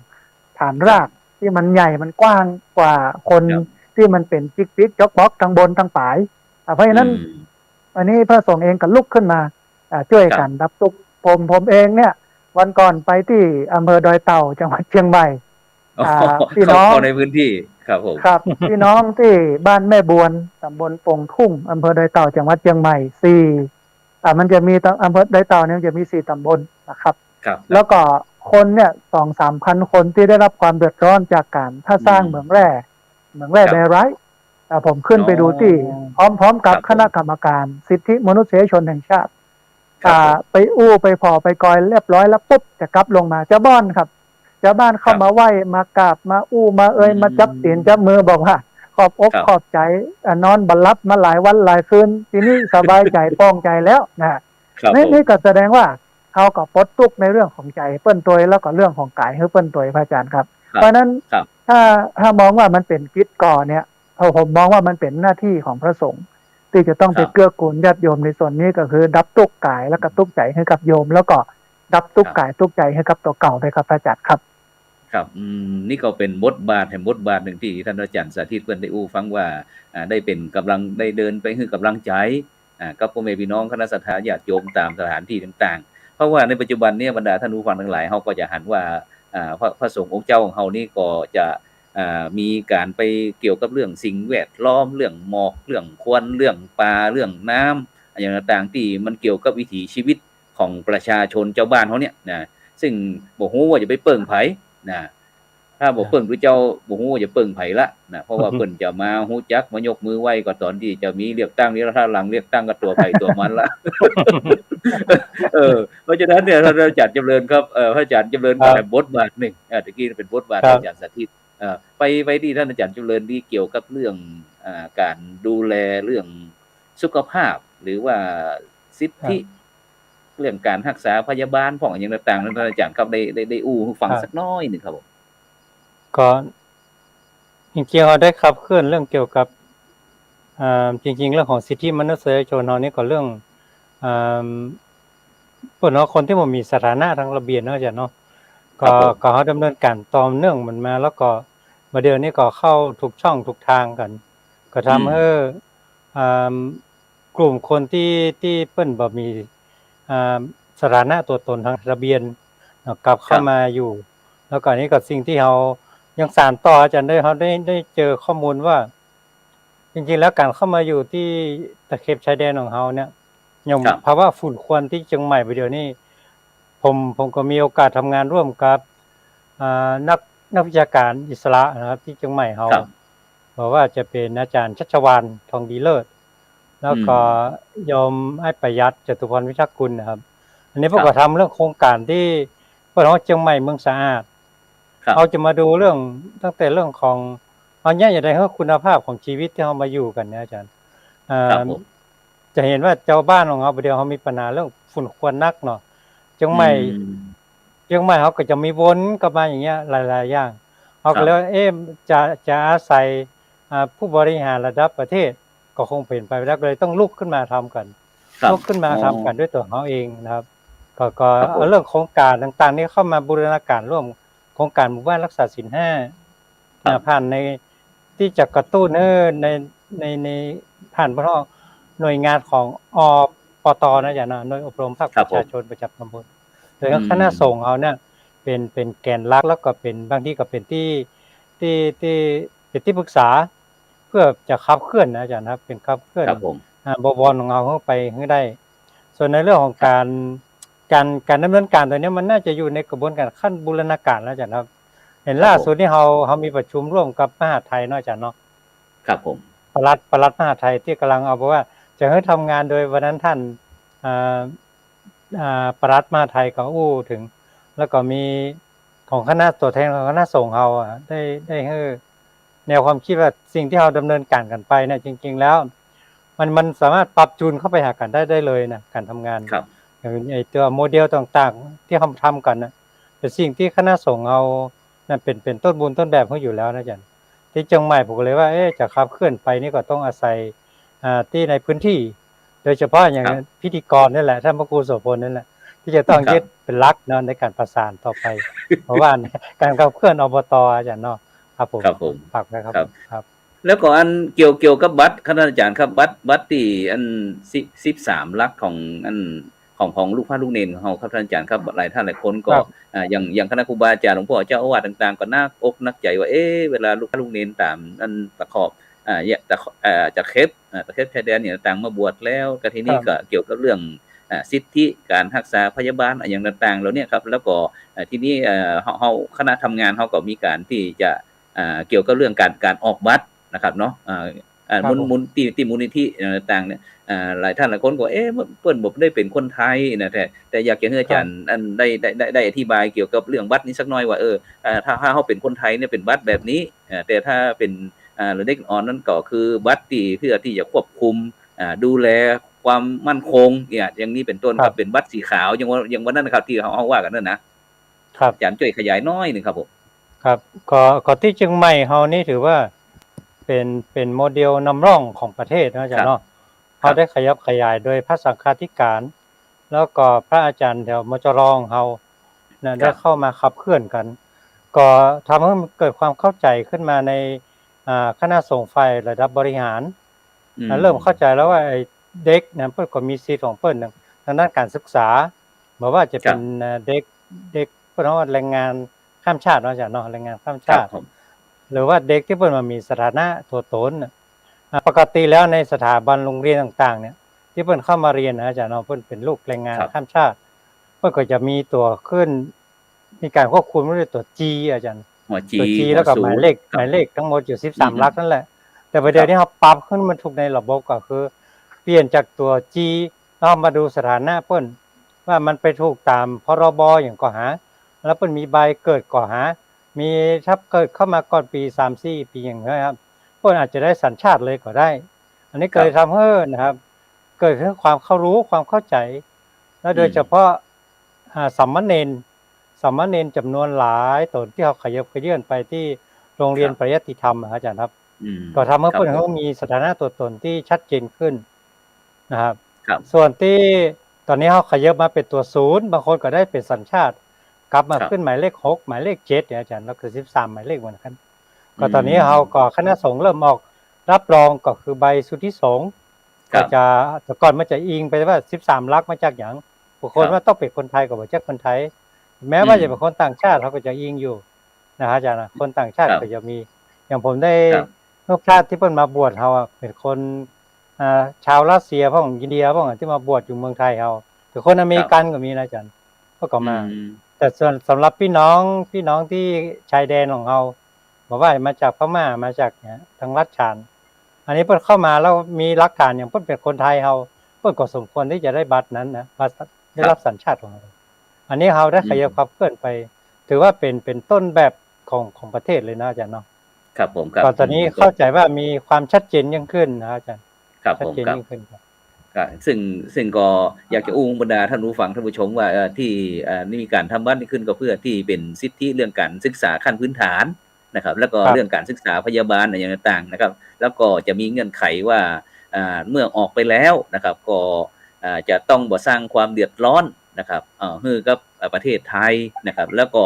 ฐานรากที่มันใหญ่มันกว้างกว่าคนที่มันเป็นจิกๆจ๊อกบล็อกทั้งบนทั้งปลายเพราะฉะนั้นวันนี้พระสงฆ์เองก็ลุกขึ้นมาช่วยกันดับทุกข์ผมเองเนี่ยวันก่อนไปที่อำเภอดอยเต่าจังหวัดเชียงใหม่พี่น้องในพื้นที่ครับผมครับพี่น้องที่บ้านแม่บวนตำบลปงทุ่งอำเภอดอยเต่าจังหวัดเชียงใหม่มันจะมีอำเภอดอยเต่าเนี่ยจะมี4 ตำบลนะครับ ครับ แล้วก็คนเนี่ย2-3 พันคนที่ได้รับความเดือดร้อนจากการถ้าสร้างเหมืองแร่แบไรท์ผมขึ้นไปดูที่พร้อมกับคณะกรรมการสิทธิมนุษยชนแห่งชาติไปอู้ไปพอไปกอยเรียบร้อยแล้วปุ๊บจะกลับลงมาเจ้าบ้านครับเจ้าบ้านเข้ามาไหว้มากราบมาอู้มามาจับตีนจับมือบอกว่าขอบอกขอบใจนอนบัลลับมาหลายวันหลายคืนทีนี้สบายใจป้องใจแล้วนะนี่ก็แสดงว่าเขาก็ปลดทุกข์ในเรื่องของใจเปิ้นตัวแล้วก็เรื่องของกายให้เปิ้นตัวพระอาจารย์ครับเพราะนั้นถ้ามองว่ามันเป็นกิจก่อเนี่ยผมมองว่ามันเป็นหน้าที่ของพระสงฆ์ที่จะต้องไปเกื้อกูลญาติโยมในส่วนนี้ก็คือดับทุกข์กายแล้วก็ทุกข์ใจให้กับโยมแล้วก็ดับทุกข์กายทุกข์ใจให้กับตัวเก่าไปครับพระอาจารย์ครับครับนี่ก็เป็นบทบาทแห่งบทบาทหนึ่งที่ท่านอาจารย์สาธิตเพิ่นได้อู้ฟังว่าได้เป็นกำลังได้เดินไปคือกำลังใจกับพ่อแม่พี่น้องคณะสัตยาญาติโยมตามสถานที่ต่างๆเพราะว่าในปัจจุบันนี้บรรดาท่านผู้ฟังทั้งหลายเฮาก็จะหันว่าพระสงฆ์องค์เจ้าของเฮานี่ก็จะมีการไปเกี่ยวกับเรื่องสิ่งแวดล้อมเรื่องหมอกเรื่องควันเรื่องป่าเรื่องน้ำอย่างต่างๆที่มันเกี่ยวกับวิถีชีวิตของประชาชนเจ้าบ้านเฮาเนี่ยนะซึ่งบ่ฮู้ว่าจะไปเปิ้งไผนะถ้าบ่เปิ้งคือเจ้าบ่ฮู้ว่าจะเปิ้งไผละนะเพราะว่าเพิ่นจะมาฮู้จักมายกมือไหว้ก็ตอนที่จะมีเลือกตั้งนี้แล้วถ้าหลังเลือกตั้งก็ตัวไผตัวมันละเพราะฉะนั้นเนี่ยท่านอาจารย์จำเริญครับพระอาจารย์จำเริญก็เป็นบทบาทหนึ่งตะกี้เป็นบทบาทอาจารย์สาธิตไปที่ท่านอาจารย์จำเริญที่เกี่ยวกับเรื่องการดูแลเรื่องสุขภาพหรือว่าสิทธิเรื่องการรักษาพยาบาลของอย่างต่างๆท่านอาจารย์ครับได้อู้ให้ฟังสักน้อยหนึ่งครับผมก็จริงๆเราได้ขับเคลื่อนเรื่องเกี่ยวกับจริงๆเรื่องของสิทธิมนุษยชนเฮานี่ก็เรื่องเพิ่นเนาะคนที่บ่มีสถานะทางระเบียบเนาะอาจารย์เนาะก็เฮาดำเนินการต่อเนื่องมันมาแล้วก็มาเดี๋ยวนี้ก็เข้าทุกช่องทุกทางกันก็ทำให้กลุ่มคนที่เปิ้นบ่มีสถานะตัวตนทางระเบียบกลับเข้ามาอยู่แล้วก็นี้ก็สิ่งที่เฮายังสานต่ออาจารย์เฮาได้เจอข้อมูลว่าจริงๆแล้วการเข้ามาอยู่ที่ตะเข็บชายแดนของเฮาเนี่ยอย่างภาวะฝุ่นควันที่เชียงใหม่ไปเดี๋ยวนี้ผมก็มีโอกาสทำงานร่วมกับนักวิชาการอิสระนะครับที่เชียงใหม่เฮาบอกว่าจะเป็นอาจารย์ชัชวาลทองดีเลิศแล้วก็โยมไอ้ประยัดจตุพรวิทักษ์กุลนะครับอันนี้พวกก็ทำเรื่องโครงการที่เพิ่นเฮาเชียงใหม่เมืองสะอาดเขาจะมาดูเรื่องตั้งแต่เรื่องของเอาเนี่ยอย่างใดคือคุณภาพของชีวิตที่เฮามาอยู่กันเนี่ยอาจารย์จะเห็นว่าเจ้าบ้านของเฮาเดี๋ยวเฮามีปัญหาเรื่องฝุ่นควันนักเนาะเชียงใหม่เฮาก็จะมีวนกลับมาอย่างเงี้ยหลายๆอย่างเฮาก็เลยจะอาศัยผู้บริหารระดับประเทศก็คงเป็นไปไม่ได้เลยต้องลุกขึ้นมาทำกันลุกขึ้นมาทำกันด้วยตัวเฮาเองนะครับก็เรื่องโครงการต่างๆนี้เข้ามาบูรณาการร่วมโครงการหมู่บ้านรักษาศีล5ผ่านในที่จะกระตุ้นในผ่านหน่วยงานของปตนะอาจารย์นะหน่วยอบรมภาคประชาชนประจำตำบลโดยคณะสงฆ์เอาเนี่ยเป็นแกนหลักแล้วก็เป็นบางที่ก็เป็นที่ปรึกษาเพื่อจะขับเคลื่อนนะอาจารย์ครับเป็นขับเคลื่อนบวรของเราเข้าไปให้ได้ส่วนในเรื่องของการดำเนินการตัวนี้มันน่าจะอยู่ในกระบวนการขั้นบูรณาการแล้วอาจารย์ครับเห็นล่าสุดที่เรามีประชุมร่วมกับมหาดไทยเนาะอาจารย์เนาะครับผมปลัดมหาดไทยที่กำลังเอาบอกว่าจะให้ทำงานโดยวันนั้นท่านปลัดมหาดไทยก็อู้ถึงแล้วก็มีของคณะตัวแทนของคณะสงฆ์เราได้ให้แนวความคิดว่าสิ่งที่เราดำเนินการกันไปเนี่ยจริงๆแล้วมันสามารถปรับจูนเข้าไปหากันได้เลยนะการทำงานอย่างไอ้ตัวโมเดลต่างๆที่ทำกันนะเป็นสิ่งที่คณะสงฆ์เรานั่นเป็นต้นบุญต้นแบบเขาอยู่แล้วนะอาจารย์ที่เชียงใหม่ผมเลยว่าจะขับเคลื่อนไปนี่ก็ต้องอาศัยที่ในพื้นที่โดยเฉพาะอย่างพิธีกรนี่แหละท่านพระครูโสพลนั่นแหละที่จะต้องยึดเป็นหลักเนาะในการประสานต่อไปเพราะว่าการขับเคลื่อนอบต.อาจารย์เนาะครับผมฝากไว้ครับแล้วก็อันเกี่ยวกับบัตรคณะอาจารย์ครับบัตรที่อัน13หลักของอันของลูกพระลูกเนรของเฮาครับท่านอาจารย์ครับหลายท่านหลายคนก็อย่างคณะครูบาอาจารย์หลวงพ่อเจ้าอาวาสต่างๆก็น่าอกนักใจว่าเวลาลูกพระลูกเนรตามอันตะขอบจะเข็บชายแดนเนี่ยต่างมาบวชแล้วก็ทีนี้ก็เกี่ยวกับเรื่อง สิทธิการรักษาพยาบาลอย่างต่างๆเหล่าเนี้ยครับแล้วก็ทีนี้เฮาคณะทำงานเฮาก็มีการที่จะเกี่ยวกับเรื่องการออกบัตรนะครับเนาะครับผมมูลที่มูลนิธิต่างๆเนี่ยหลายท่านหลายคนก็เอ๊ะเปิ้นบ่ได้เป็นคนไทยนะแต่อยากจะให้อาครับจารย์อันได้อธิบายเกี่ยวกับเรื่องบัตรนี้สักหน่อยว่าถ้าเฮาเป็นคนไทยเนี่ยเป็นบัตรแบบนี้แต่ถ้าเป็นหรือเด็กอ่อนนั่นก็คือบัตรที่เพื่อที่จะควบคุมดูแลความมั่นคงเนี่ยอย่างนี้เป็นต้นครัครับเป็นบัตรสีขาวอย่างวันนั้นนะครับที่เฮาว่ากันนั่นนะครับ อาจารย์ช่วยขยายน้อยหนึ่งครับผมครับก็ที่เชียงใหม่เฮานี่ถือว่าเป็นโมเดลนำร่องของประเทศนะอาจารย์เนาะเขาได้ขยับขยายโดยพระสังฆาธิการ แล้วก็พระอาจารย์แถวมจรของเฮานะได้เข้ามาขับเคลื่อนกัน ก็ทำให้เกิดความเข้าใจขึ้นมาในคณะสงฆ์ฝ่ายระดับบริหารเริ่มเข้าใจแล้วว่าไอ้เด็กนะเพิ่นก็มีสิทธิ์ของเพิ่นทางด้านการศึกษาบ่ว่าจะเป็นเด็กเพิ่นว่าแรงงานข้ามชาติเนาะอาจารย์เนาะแรงงานข้ามชาติหรือว่าเด็กที่เพิ่นมามีสถานะตัวตนปกติแล้วในสถาบันโรงเรียนต่างๆเนี่ยที่เพิ่นเข้ามาเรียนนะอาจารย์เนาะเพิ่นเป็นลูกแรงงานข้ามชาติเพิ่นก็จะมีตัวขึ้นมีการควบคุมด้วยตัว G อาจารย์ตัว G แล้วก็หมายเลขทั้งหมดอยู่13หลักนั่นแหละแต่ประเดี๋ยวนี้เฮาปรับขึ้นมันถูกในระบบก็คือเปลี่ยนจากตัว G แล้วมาดูสถานะเพิ่นว่ามันไปถูกตามพรบอย่างก่อหาแล้วเพิ่นมีใบเกิดก่อหามีถ้าเกิดเข้ามาก่อนปี3-4ปีอย่างเงี้ยครับเพิ่นอาจจะได้สัญชาติเลยก็ได้ อันนี้เกิดทำให้นะครับเกิดขึ้นความรู้ความเข้าใจและโดยเฉพาะสามเณรจำนวนหลายตนที่เขาขยับขยื่นไปที่โรงเรียนปริยัติธรรมอาจารย์ครับก็ทำให้เพิ่นเขามีสถานะตัวตนที่ชัดเจนขึ้นนะครับส่วนที่ตอนนี้เขาขยับมาเป็นตัว0บางคนก็ได้เป็นสัญชาติกลับมาขึ้นหมายเลข6หมายเลข7เนี่ยอาจารย์แล้วคือ13หมายเลขเหมือนกันก็ตอนนี้เขาก็คณะสงฆ์เริ่มออกรับรองก็คือใบสุทธิสงฆ์ก็จะแต่ก่อนมันจะอิงไปว่า13หลักมาจากหยังบุคคลว่าต้องเป็นคนไทยก็บ่จักคนไทยแม้ว่าจะเป็นคนต่างชาติเขาก็จะอิงอยู่นะอาจารย์คนต่างชาติก็จะมีอย่างผมได้ลูกชาติที่เพิ่นมาบวชเฮาเป็นคนชาวรัสเซียของอินเดียบ้างที่มาบวชอยู่เมืองไทยเฮาแต่คนอเมริกันก็มีนะอาจารย์ก็มาแต่ส่วนสำหรับพี่น้องที่ชายแดนของเฮาบอกว่ามาจากพม่ามาจากทางรัฐฉานอันนี้เพิ่นเข้ามาแล้วมีหลักฐานอย่างเพิ่นเป็นคนไทยเฮาเพิ่นก็สมควรที่จะได้บัตรนั้นนะบัตรได้รับสัญชาติของเราอันนี้เฮาได้ขยับขับเคลื่อนไปถือว่าเป็นต้นแบบของประเทศเลยนะอาจารย์เนาะครับผมครับตอนนี้เข้าใจว่ามีความชัดเจนยิ่งขึ้นนะอาจารย์ครับผมครับซึ่งก็อยากจะอุ้งบรรดาท่านผู้ฟังท่านผู้ชมว่าที่นี่มีการทำบัตรนี้ขึ้นก็เพื่อที่เป็นสิทธิเรื่องการศึกษาขั้นพื้นฐานนะครับแล้วก็เรื่องการศึกษาพยาบาลอย่างต่างๆนะครับแล้วก็จะมีเงื่อนไขว่าเมื่อออกไปแล้วนะครับก็จะต้องบ่สร้างความเดือดร้อนนะครับให้กับประเทศไทยนะครับแล้วก็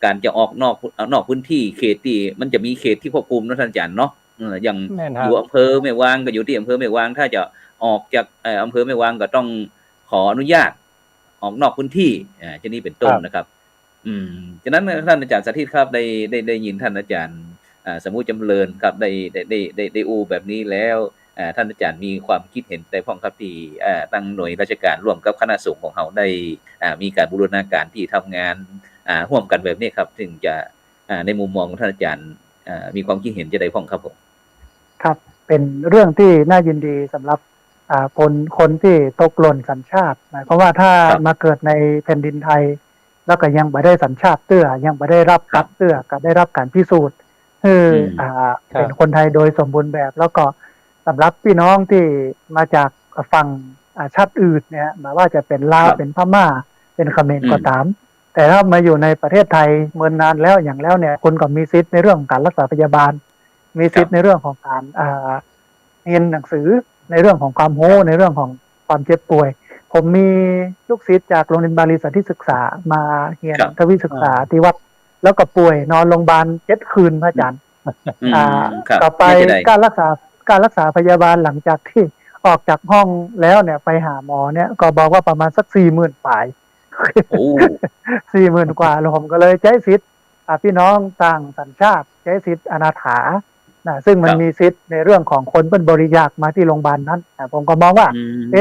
การจะออกนอกพื้นที่เขตที่มันจะมีเขตที่ควบคุมนะท่านอาจารย์เนาะอย่างอยู่อำเภอแม่วางก็อยู่ที่อำเภอแม่วางถ้าจะออกจากอำเภอแม่วางก็ต้องขออนุญาตออกนอกพื้นที่เช่นนี้เป็นต้นนะครับฉะนั้นท่านอาจารย์สาธิตครับได้ยินท่านอาจารย์สมุจำเริญครับได้อูแบบนี้แล้วท่านอาจารย์มีความคิดเห็นแต่พ้องครับที่ตั้งหน่วยราชการร่วมกับคณะสงฆ์ของเราได้มีการบูรณาการที่ทำงานร่วมกันแบบนี้ครับถึงจะในมุมมองของท่านอาจารย์มีความคิดเห็นจะได้พ้องครับผมครับเป็นเรื่องที่น่ายินดีสำหรับคนที่ตกหล่นสัญชาติหมายความว่าถ้ามาเกิดในแผ่นดินไทยแล้วก็ยังไม่ได้สัญชาติเตื้อยังไม่ได้รับปัดเตื้อก็ได้รับการพิสูจน์คือเป็นคนไทยโดยสมบูรณ์แบบแล้วก็สำหรับพี่น้องที่มาจากฝั่งชาติอื่นเนี่ยหมายว่าจะเป็นลาวเป็นพม่าเป็นเขมรก็ตามแต่ถ้ามาอยู่ในประเทศไทยเมื่อนานแล้วอย่างแล้วเนี่ยคุณก็มีสิทธิ์ในเรื่องของการรักษาพยาบาลมีสิทธิ์ในเรื่องของการเรียนหนังสือในเรื่องของความรู้ในเรื่องของความเจ็บป่วยผมมีลูกศิษย์จากโรงเรียนบาลีสันติศึกษามาเรียนทวีศึกษาที่วัดแล้วก็ป่วยนอนโรงพยาบาล7 คืนพระอาจารย์ต่อไปการรักษาพยาบาลหลังจากที่ออกจากห้องแล้วเนี่ยไปหาหมอเนี่ยก็บอกว่าประมาณสัก 40,000 ฝ่าย 40,000 กว่าแล้วผมก็เลยใช้สิทธิ์พี่น้องต่างสัญชาติใช้สิทธิ์อนาถา นะซึ่งมัน ครับ มีสิทธิ์ในเรื่องของคนเป็นบริจาคมาที่โรงพยาบาลนั้นผมก็มองว่า อืม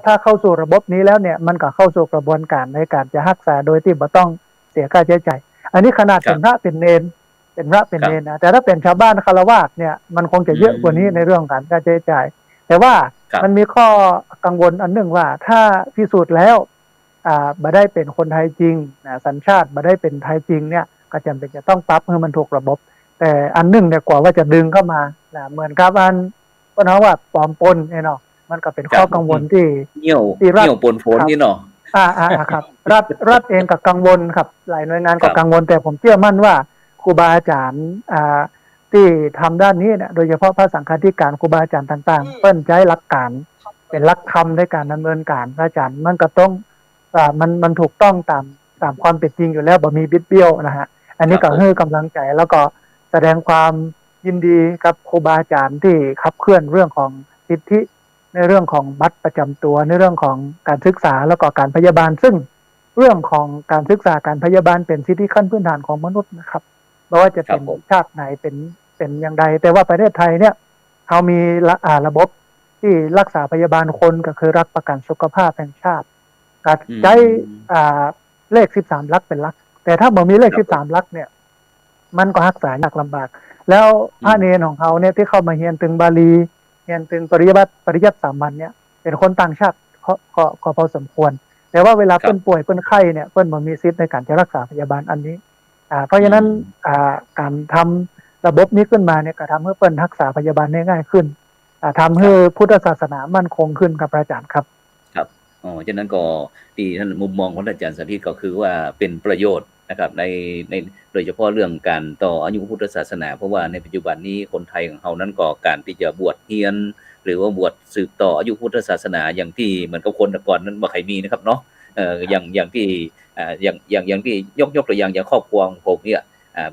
ถ้าเข้าสู่ระบบนี้แล้วเนี่ยมันก็เข้าสู่กระบวนการในการจะรักษาโดยที่ไม่ต้องเสียค่าใช้จ่ายอันนี้ขนาด ครับ เป็นพระเป็นเนรเป็นพระเป็น ครับ เนรนะแต่ถ้าเป็นชาวบ้านฆราวาสเนี่ยมันคงจะเยอะกว่านี้ในเรื่องการค่าใช้จ่าย แต่ว่า ครับ มันมีข้อกังวลอันหนึ่งว่าถ้าพิสูจน์แล้วบ่ได้เป็นคนไทยจริงนะสัญชาติบ่ได้เป็นไทยจริงเนี่ยก็จำเป็นจะต้องปรับให้มันถูกระบบ แต่อันหนึ่งเนี่ยกว่าว่าจะดึงเข้ามานะเหมือนกับอันก็นะว่าปลอมปนเนาะมันก็เป็นข้อกังวลที่ เหี่ยว ที่รัฐ เหี่ยวปนฝนนี่เนาะ ครับรัฐเองก็กังวลครับหลายหน่วยงานก็ ครับ กังวลแต่ผมเชื่อมั่นว่าครูบาอาจารย์ที่ทำด้านนี้เนี่ยโดยเฉพาะพระสังฆาธิการครูบาอาจารย์ต่างๆเปิ้นใช้หลักการเป็นหลักธรรมในการดำเนินการพระอาจารย์มันก็ต้องมันถูกต้องตามความเป็นจริงอยู่แล้วบ่มีบิดเบี้ยวนะฮะอันนี้ก็ให้กำลังใจแล้วก็แสดงความยินดีกับครูบาอาจารย์ที่ขับเคลื่อนเรื่องของสิทธิในเรื่องของบัตรประจำตัวในเรื่องของการศึกษาแล้วก็การพยาบาลซึ่งเรื่องของการศึกษาการพยาบาลเป็นสิทธิขั้นพื้นฐานของมนุษย์นะครับไม่ว่าจะเป็น ครับผม ชาติไหนเป็นอย่างใดแต่ว่าประเทศไทยเนี่ยเขามีระบบที่รักษาพยาบาลคนก็คือรักประกันสุขภาพแห่งชาติการใช้เลข13หลักเป็นหลักแต่ถ้าบ่มีเลข13หลักเนี่ยมันก็รักษายากลำบากแล้วพระเนรของเขาเนี่ยที่เข้ามาเรียนตึงบาลีเรียนตึงปริยัติสามัญเนี่ยเป็นคนต่างชาติก็พอสมควรแต่ว่าเวลาเปิ้นป่วยเปิ้นไข้เนี่ยเปิ้นบ่มีสิทธิ์ในการจะรักษาพยาบาลอันนี้เพราะฉะนั้นการทำระบบนี้ขึ้นมาเนี่ยก็ทำให้เปิ้นรักษาพยาบาลได้ง่ายขึ้นทำให้พุทธศาสนามั่นคงขึ้นครับอาจารย์ครับครับฉะนั้นก็ที่ท่านมุมมองของอาจารย์สาธิตก็คือว่าเป็นประโยชน์นะครับในโดยเฉพาะเรื่องการต่ออายุพุทธศาสนาเพราะว่าในปัจจุบันนี้คนไทยของเรานั้นก็การที่จะบวชเฮียนหรือว่าบวชสืบต่ออายุพุทธศาสนาอย่างที่เหมือนกับคนแต่ก่อนนั้นบ่ค่อยมีนะครับเนาะอย่างที่อย่างที่ยกตัวอย่างครอบครัวของผมเนี่ย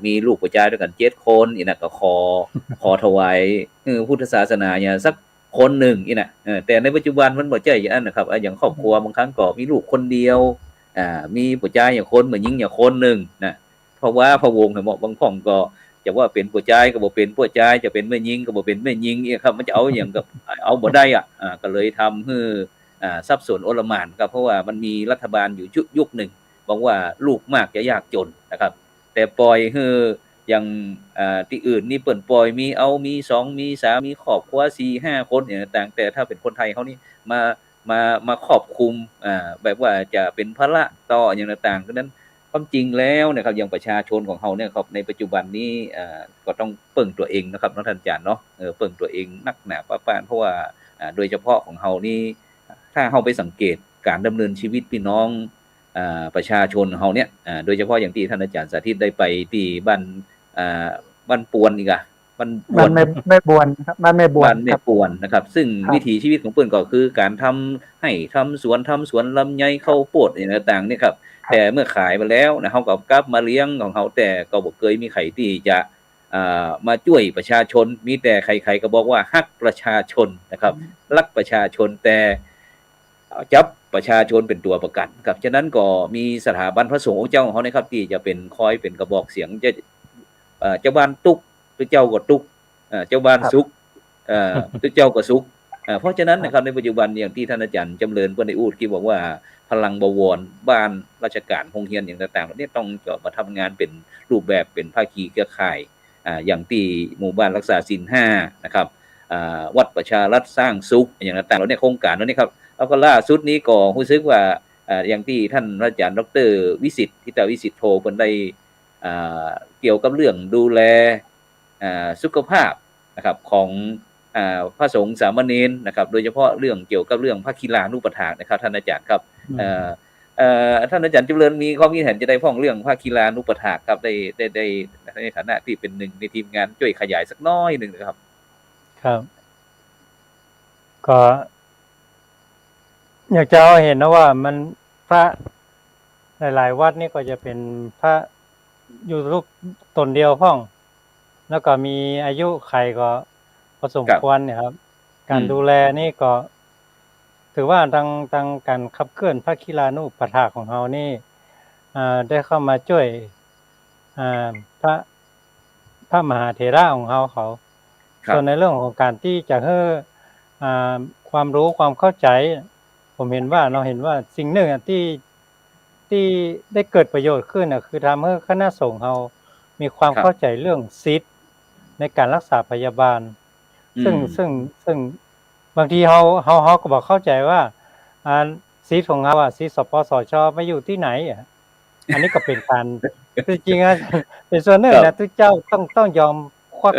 มีลูกผู้ชายด้วยกัน7คนอีน่ะก็ขอถวายพุทธศาสนาเนี่ยสักคนหนึ่งอีน่ะแต่ในปัจจุบันมันบ่ใช่อย่างนั้นนะครับอย่างครอบครัวบางครั้งก็มีลูกคนเดียวมีผู้ชายอย่างคนเหมือนหญิงอย่างคนหนึ่งนะเพราะว่าพระวงศ์เนี่ยบางพ่องก็จะว่าเป็นผู้ชายก็บ่เป็นผู้ชายจะเป็นแม่หญิงก็บ่เป็นแม่หญิงครับมันจะเอาอย่างกับเอาบ่ได้ก็เลยทำให้สับสนโอลหม่านครับเพราะว่ามันมีรัฐบาลอยู่ยุคหนึ่งบอกว่าลูกมากจะยากจนนะครับแต่ปล่อยให้อย่างที่อื่นนี่เปิ้นปล่อยมี2มี3มีครอบครัว 4-5 คนอย่างต่างแต่ถ้าเป็นคนไทยเฮานี่มาครอบคลุมแบบว่าจะเป็นภาระต่ออย่างต่างๆฉะนั้นความจริงแล้วนะครับอย่างประชาชนของเฮาเนี่ยครับในปัจจุบันนี้ก็ต้องเบิ่งตัวเองนะครับเนาะท่านอาจารย์เนาะเบิ่งตัวเองนักหนาปะปานเพราะว่าโดยเฉพาะของเฮานี่ถ้าเฮาไปสังเกตการดำเนินชีวิตพี่น้องประชาชนของเฮาเนี่ยโดยเฉพาะอย่างที่ท่านอาจารย์สาธิตได้ไปที่บ้านปวนอีกบ้านไม่บวนครับบ้านไม่บวน บ้านแม่ปวนนะครับซึ่งวิถีชีวิตของเพิ่นก็คือการทำสวนลำไยข้าวโพดอย่างต่างๆนี่ครับแต่เมื่อขายไปแล้วนะเฮาก็กลับมาเลี้ยงของเฮาแต่ก็บ่เคยมีใครที่จะมาช่วยประชาชนมีแต่ใครๆก็บอกว่ารักประชาชนนะครับรักประชาชนแต่จับประชาชนเป็นตัวประกันครับฉะนั้นก็มีสถาบันพระสงฆ์องค์เจ้าของเฮานะครับที่จะเป็นคอยเป็นกระบอกเสียงเจ้าบ้านตุกเจ้าก็ตุกเจ้าบ้านสุขเจ้าก็สุขเพราะฉะนั้นนะครับในปัจจุบันอย่างที่ท่านอาจารย์จำเริญเพิ่นได้พูดที่บอกว่าพลังบวรบ้านราชการโรงเรียนอย่างต่างๆเนี่ยต้องจะมาทำงานเป็นรูปแบบเป็นภาคีเครือข่ายอย่างที่หมู่บ้านรักษาศีล5นะครับวัดประชารัฐสร้างสุขอย่างต่างๆแล้วเนี่ยโครงการแล้วนี่ครับแล้วก็ล่าสุดนี้ก็รู้สึกว่าอย่างที่ท่านอาจารย์ดร.วิสิทธิ์ทิตาวิสิทธิ์โทเพิ่นได้เกี่ยวกับเรื่องดูแลสุขภาพนะครับของพระสงฆ์สามเณรนะครับโดยเฉพาะเรื่องเกี่ยวกับเรื่องพระคีลานุปถากนะครับท่านอาจารย์ครับท่านอาจารย์จำเริญมีความคิดเห็นจะได้พ้องเรื่องพระคีลานุปถากครับได้ในฐานะที่เป็นหนึ่งในทีมงานช่วยขยายสักน้อยนึงนะครับครับก็อยากจะเอาเห็นนะว่ามันพระหลายๆวัดนี่ก็จะเป็นพระอยู่รูปตนเดียวพ้องแล้วก็มีอายุไขก็พอสมควรเนี่ยครับการดูแลนี่ก็ถือว่าทางการขับเคลื่อนพระคีลานุปถากของเรานี่ได้เข้ามาช่วยพระมหาเถระของเขา ส่วนในเรื่องของการที่จะให้ความรู้ความเข้าใจ ผมเห็นว่าเราเห็นว่าสิ่งหนึ่งที่ได้เกิดประโยชน์ขึ้นคือทำให้คณะสงฆ์เรามีความเข้าใจเรื่องศีลในการรักษาพยาบาล ซึ่งบางทีเขาก็บอกเข้าใจว่าศีลของเราศีลสปสชไม่อยู่ที่ไหนอันนี้ก็เป็นการจริงๆเป็นส่วนหนึ่งนะทุกเจ้าต้องยอมควัก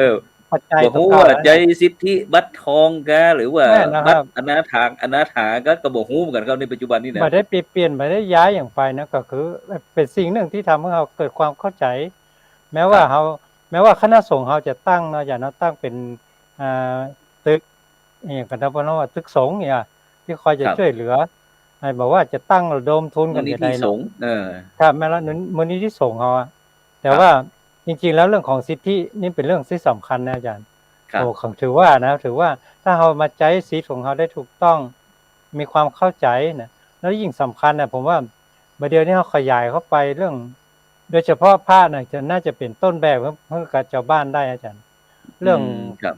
ปัจจัยบ่ฮู้ว่าใจสิทธิบัตรทองกะหรือว่าบัตรอนาถาก็บ่ฮู้เหมือนกันครับในปัจจุบันนี้นะบ่ได้เปลี่ยนบ่ได้ย้ายอย่างไปนะก็คือเป็นสิ่งหนึ่งที่ทำให้เราเกิดความเข้าใจ แม้ว่าคณะสงฆ์เราจะตั้งเนาะอย่างนั้นตั้งเป็นตึกอย่างกันว่าตึกสงฆ์เนี่ยที่คอยจะช่วยเหลือให้บอกว่าจะตั้งระดมทุนกันจะได้สงฆ์ครับแม้แล้วมูลนิธิสงฆ์เขาแต่ว่าจริงๆแล้วเรื่องของสิทธินี่เป็นเรื่องที่สำคัญนะอาจารย์โอ้ถือว่าถ้าเรามาใช้สิทธิของเราได้ถูกต้องมีความเข้าใจนะแล้วยิ่งสำคัญนะผมว่าประเดี๋ยวนี้เขาขยายเข้าไปเรื่องโดยเฉพาะพระน่าจะเป็นต้นแบบเพื่อกับชาวบ้านได้อาจารย์เรื่อง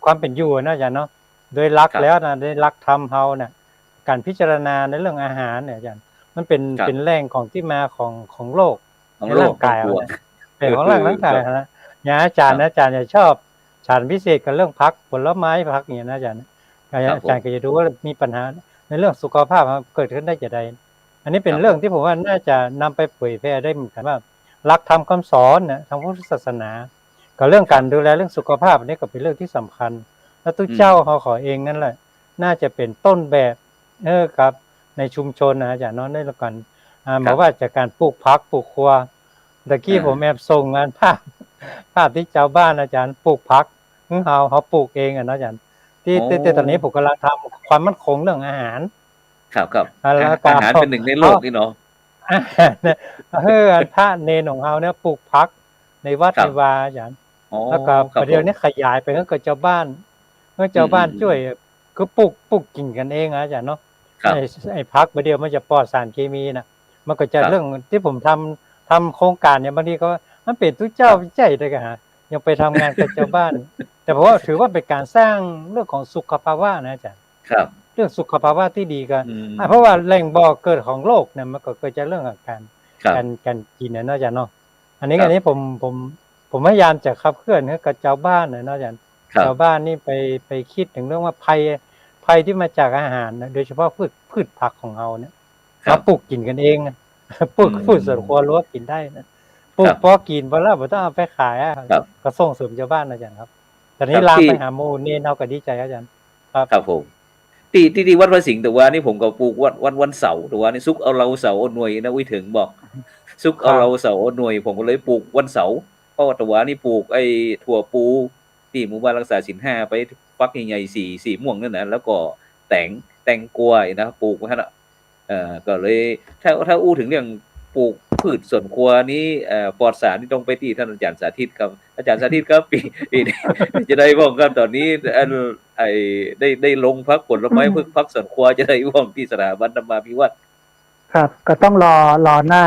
ความเป็นอยู่นะอาจารย์เนาะโดยหลักแล้วนะได้หลักธรรมเฮาเนี่ยการพิจารณาในเรื่องอาหารเนี่ยอาจารย์มันเป็นแหล่งของที่มาของโลกของร่างกายเป็นของร่างกายนะอย่างอาจารย์จะชอบฉันพิเศษกับเรื่องพักผลไม้พักอย่างนี้นะอาจารย์ก็จะดูว่ามีปัญหาในเรื่องสุขภาพเกิดขึ้นได้จะใดอันนี้เป็นเรื่องที่ผมว่าน่าจะนำไปเผยแพร่ได้เหมือนกันว่าหลักธรรมคำสอนนะทางพุทธศาสนากับเรื่องการดูแลเรื่องสุขภาพนี่ก็เป็นเรื่องที่สำคัญและทุกเจ้าเขาขอเองนั่นแหละน่าจะเป็นต้นแบบครับในชุมชนนะอาจารย์เนาะได้ละกันบอกว่าจากการปลูกผักปลูกครัวตะกี้ผมแอบส่งงานภาพที่ชาวบ้านอาจารย์ปลูกผักเขาปลูกเองนะอาจารย์ที่ตอนนี้ผมกำลังทำความมั่นคงเรื่องอาหารครับอาหารเป็นหนึ่งในโลกนี่เนาะพระเนรของเราเนี่ยปลูกผักในวัดในวาอาจารย์แล้วก็ประเดี๋ยวนี้ขยายไปก็เจ้าบ้านช่วยก็ปลูกกินกันเองอาจารย์เนาะไอ้ผักประเดี๋ยวมันจะปลอดสารเคมีนะมันก็จะเรื่องที่ผมทำโครงการเนี่ยบางทีก็มันเป็นทุกเจ้าใจเลยกันฮะยังไปทำงานกับเจ้าบ้านแต่เพราะว่าถือว่าเป็นการสร้างเรื่องของสุขภาวะนะอาจารย์เรื่องสุขภาวะที่ดีกันเพราะว่าแหล่งบ่อเกิดของโลกเนี่ยมันก็เกิดจากเรื่องของการกินนะอาจารย์เนาะอันนี้ผมพยายามจะขับเคลื่อนให้กับเจ้าบ้านนะอาจารย์ชาวบ้านนี่ไปคิดถึงเรื่องว่าภัยที่มาจากอาหารนะโดยเฉพาะพืชผักของเราเนี่ยเราปลูกกินกันเองปลูกพืชสวนครัวรั้วกินได้นะปลูกพอกินพอแล้วไม่ต้องเอาไปขายก็ส่งเสริมชาวบ้านอาจารย์ครับตอนนี้ลามไปหาโมเนนเอาก็ดีใจอาจารย์ครับผมที่วัดพระสิงห์แต่ว่านี่ผมก็ปลูกวันเสาร์แต่ว่านี่ซุกเอาเราเสาร์หน่วยนะวิถึงบอกซุกเอาเราเสาร์หน่วยผมก็เลยปลูกวันเสาร์เพราะว่าตัวนี่ปลูกไอ้ถั่วปูที่หมู่บ้านรักษาศีล5ไปฟักใหญ่ๆสีม่วงนั่นนะแล้วก็แตงกล้วยนะปลูกไว้ฮะก็เลยถ้าอู้ถึงเรื่องปลูกพืชสวนครัวนี้ปลอดสารนี่ต้องไปที่ท่านอาจารย์สาธิตครับอาจารย์สาธิตครับปีจะได้บอกกันตอนนี้ได้ลงพักผลไม้พึกพักสวนครัวจะได้ว่องที่สถาบันธรรมาภิวัตรครับก็ต้องรอหน้า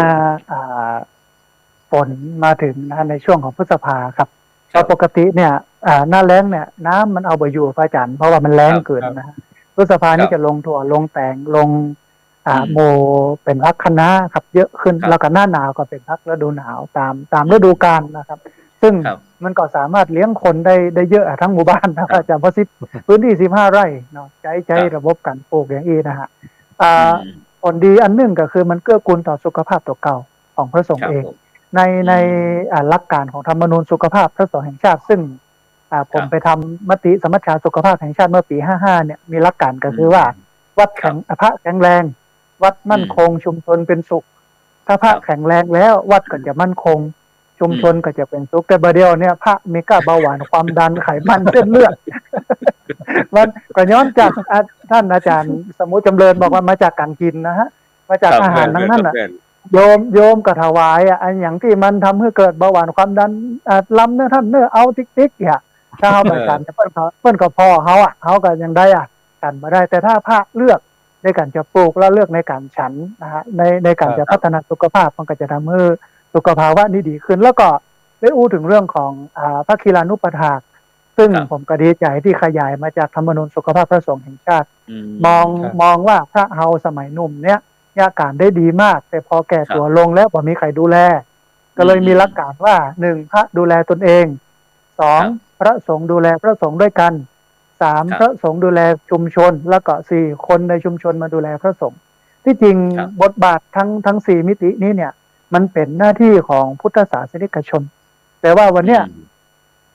ฝนมาถึงนะในช่วงของพฤษภาครับเพราะปกติเนี่ยหน้าแล้งเนี่ยน้ำมันเอาไปอยู่พระอาจารย์เพราะว่ามันแล้งเกินนะพฤษภานี่จะลงถั่วลงแตงลงโมเป็นพักคะน้าครับเยอะขึ้นแล้วก็หน้าหนาวก็เป็นพักฤดูหนาวตามฤดูกาลนะครับซึ่งมันก็สามารถเลี้ยงคนได้เยอะทั้งหมู่บ้านนะครับอาจารย์เพราะพื้นที่15 ไร่เนาะใช้ระบบการปลูกอย่างนี้นะฮะผลดีอันหนึ่งก็คือมันเกื้อกูลต่อสุขภาพตัวเก่าของพระสงฆ์เองในหลักการของธรรมนูญสุขภาพพระสงฆ์แห่งชาติซึ่งผมไปทำมติสมัชชาสุขภาพแห่งชาติเมื่อปี55เนี่ยมีหลักการก็คือว่าวัดพระแข็งแรงวัดมั่นคงชุมชนเป็นสุขถ้าพระแข็งแรงแล้ววัดก็จะมั่นคงชุมชนก็จะเป็นสุขแต่ประเดี๋ยวเนี่ยพระมีก้าเบาหวานความดันไขมันเส้นเลือดมันก็ย้อนจากท่านอาจารย์สมุจำเริญบอกว่ามาจากการกินนะฮะมาจากอาหารทั้งนั้นโยมก็ถวายอันอย่างที่มันทำให้เกิดเบาหวานความดันล้ำเนื้อท่านเนื้อเอาติ๊กเนี่ยถ้าเอาไปกันเปิ้นก็พอเขาก็ยังได้กันมาได้แต่ถ้าพระเลือกในการจะปลูกและเลือกในการฉันนะฮะในการจะพัฒนาสุขภาพมันก็จะทำให้สุขภาวะนี้ดีขึ้นแล้วก็ได้อู้ถึงเรื่องของพระคีรานุปถาก ซึ่ง ครับ ผมก็ดีใจที่ขยายมาจากธรรมนูญสุขภาพพระสงฆ์แห่งชาติ มอง ครับ มองว่าพระเฮาสมัยหนุ่มเนี้ยยาการได้ดีมาก แต่พอแก่ตัวลงแล้วบ่มีใครดูแล ก็เลยมีหลักการว่า1พระดูแลตนเอง2พระสงฆ์ดูแลพระสงฆ์ด้วยกัน3พระสงฆ์ดูแลชุมชน แล้วก็4คนในชุมชนมาดูแลพระสงฆ์ที่จริงบทบาททั้ง4มิตินี้เนี่ยมันเป็นหน้าที่ของพุทธศาสนิกชน แต่ว่าวันเนี้ย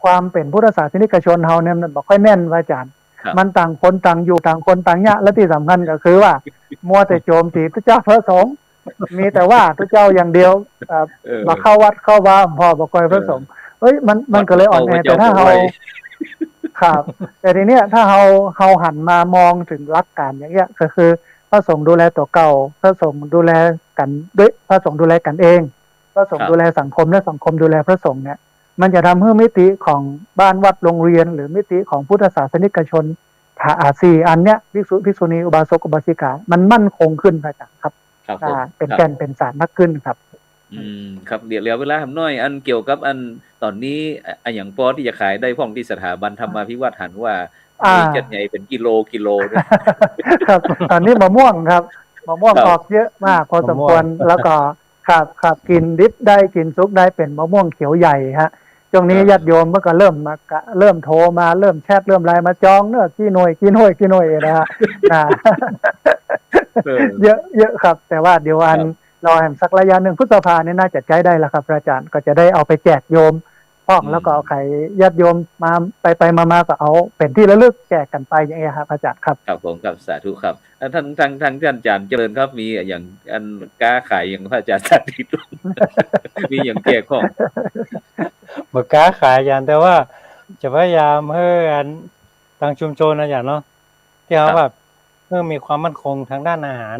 ความเป็นพุทธศาสนิกชนเฮาเนี่ยมันบ่ค่อยแน่นว่าอาจารย์มันต่างคนต่างอยู่ต่างคนต่างยะและที่สำคัญก็คือว่ามัวแต่โจมตีพระเจ้าพระสงฆ์มีแต่ว่าพระเจ้าอย่างเดียวมาเข้าวัดเข้าว่าพอบ่ค่อยพระสงฆ์เฮ้ยมันก็เลยอ่อนแอแต่ถ้าเฮาครับแต่ทีเนี้ยถ้าเฮาหันมามองถึงหลักการอย่างเงี้ยก็คือพระสงฆ์ดูแลตัวเก่าพระสงฆ์ดูแลกันด้วยพระสงฆ์ดูแลกันเองพระสงฆ์ดูแลสังคมและสังคมดูแลพระสงฆ์เนี่ยมันจะทำให้มิติของบ้านวัดโรงเรียนหรือมิติของพุทธศาสนิกชน4อันเนี้ยภิกษุภิกษุณีอุบาสกอุบาสิกามันมั่นคงขึ้นอาจารย์ครับเป็นแก่นเป็นสารมากขึ้นครับครับเดี๋ยวเหลือเวลาทำน้อยอันเกี่ยวกับอันตอนนี้อันอย่างปอที่จะขายได้พ่องที่สถาบันธรรมาภิวัตหันว่ามีจัดใหญ่เป็นกิโลด้วยครับตอนนี้มะม่วงครับมะม่วงออกเยอะมากพอสมควรแล้วก็ครับกินดิบได้กินซุกได้เป็นมะม่วงเขียวใหญ่ฮะช่วงนี้ญาติโยมก็เริ่มโทรมาเริ่มแชทเริ่มไลน์มาจองเนื้อกี่หน่วยนะฮะเยอะครับแต่ว่าเดี๋ยวอันรอแหมสักระยะหนึ่งพฤษภาเนี่ยน่าจะใช้ได้แล้วครับอาจารย์ก็จะได้เอาไปแจกโยมพ้องแล้วก็เอาไข่ญาติโยมมาไปมาก็เอาเป็นที่ระลึกแจกกันไปอย่างเงี้ยครับอาจารย์ครับครับผมครับสาธุครับท่านอาจารย์เจริญครับมีอย่างอันก้าขายอย่างพระอาจารย์สาธิตมีอย่างแจกของบ่กล้าขายอย่างแต่ว่าจะพยายามให้อันทางชุมชนนะอย่างเนาะที่เขาแบบมีความมั่นคงทางด้านอาหาร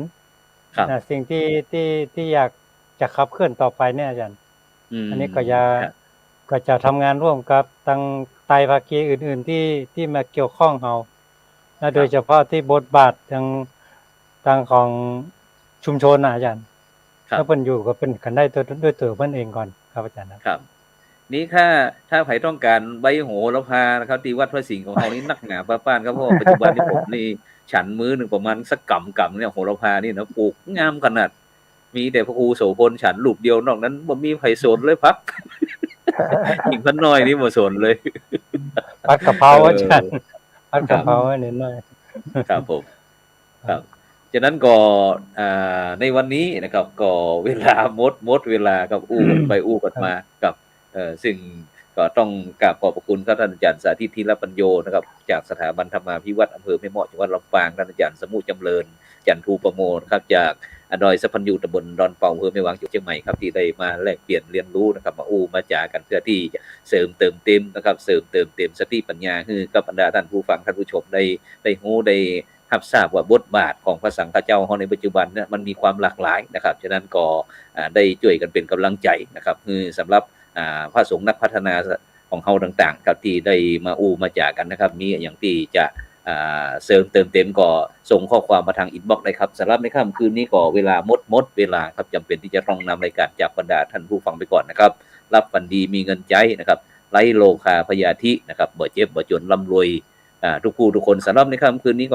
สิ่งที่อยากจะขับเคลื่อนต่อไปเนี่ยอาจารย์อันนี้ก็จะทำงานร่วมกับทางไตรภาคีอื่นๆที่มาเกี่ยวข้องเฮาและโดยเฉพาะที่บทบาททางของชุมชนอาจารย์ถ้าเพิ่นอยู่ก็เป็นกันได้ด้วยตัวเพิ่นเองก่อนครับอาจารย์ครับนี่ถ้าใครต้องการใบโหระพานะครับที่วัดพระสิงห์ของเฮานี่นักหนาป้านครับเพราะปัจจุบันนี้ผมนี่ฉันมื้อนึงประมาณสักกำเนี่ยโหระพานี่นะปลูกงามขนาดมีแต่พระครูโสพลฉันรูปเดียวนอกนั้นบ่มีไผสนเลยพักอีกพันน้อยนี่บ่สนเลยผัดกะเพราอาจารย์ผัดกะเพรานิดหน่อยครับผมครับฉะนั้นก็ในวันนี้นะครับก็เวลาหมดเวลากับอู้กันไปอู้กันมากับซึ่งก็ต้องกราบขอบพระคุณครับท่านอาจารย์สาธิตธีรปัญโยนะครับจากสถาบันธรรมาภิวัตรอำเภอแม่เมาะจังหวัดลำปางท่านอาจารย์สมุจำเริญจันทูประโมทครับจากดอยสะพันยูตำบลดอนเป่าอำเภอแม่วางจังหวัดเชียงใหม่ครับที่ได้มาแลกเปลี่ยนเรียนรู้นะครับมาอู้มาจากันเพื่อที่จะเสริมเติมเต็มนะครับเสริมเติมเต็มสติปัญญาให้กับบรรดาท่านผู้ฟังท่านผู้ชมได้รู้ได้รับทราบว่าบทบาทของพระสังฆเจ้าเฮาในปัจจุบันเนี่ยมันมีความหลากหลายนะครับฉะนั้นก็ได้ช่วยกันเป็นกำลังใจนะครับคือสำหรับพระสงฆ์นักพัฒนาของเฮาต่างๆครับที่ได้มาอู้มาจากันนะครับมีอย่างที่จะเสริมเติมเต็มก็ส่งข้อความมาทางอินบ็อกซ์ได้ครับสำหรับในค่ำคืนนี้ก็เวลาหมดเวลาครับจำเป็นที่จะต้องนำรายการจากบรรดาท่านผู้ฟังไปก่อนนะครับรับฝันดีมีเงินใจนะครับไร้โลคาพยาธินะครับบ่เจ็บบ่จนร่ำรวยทุกผู้ทุกคนสำหรับในค่ำคืนนี้ก็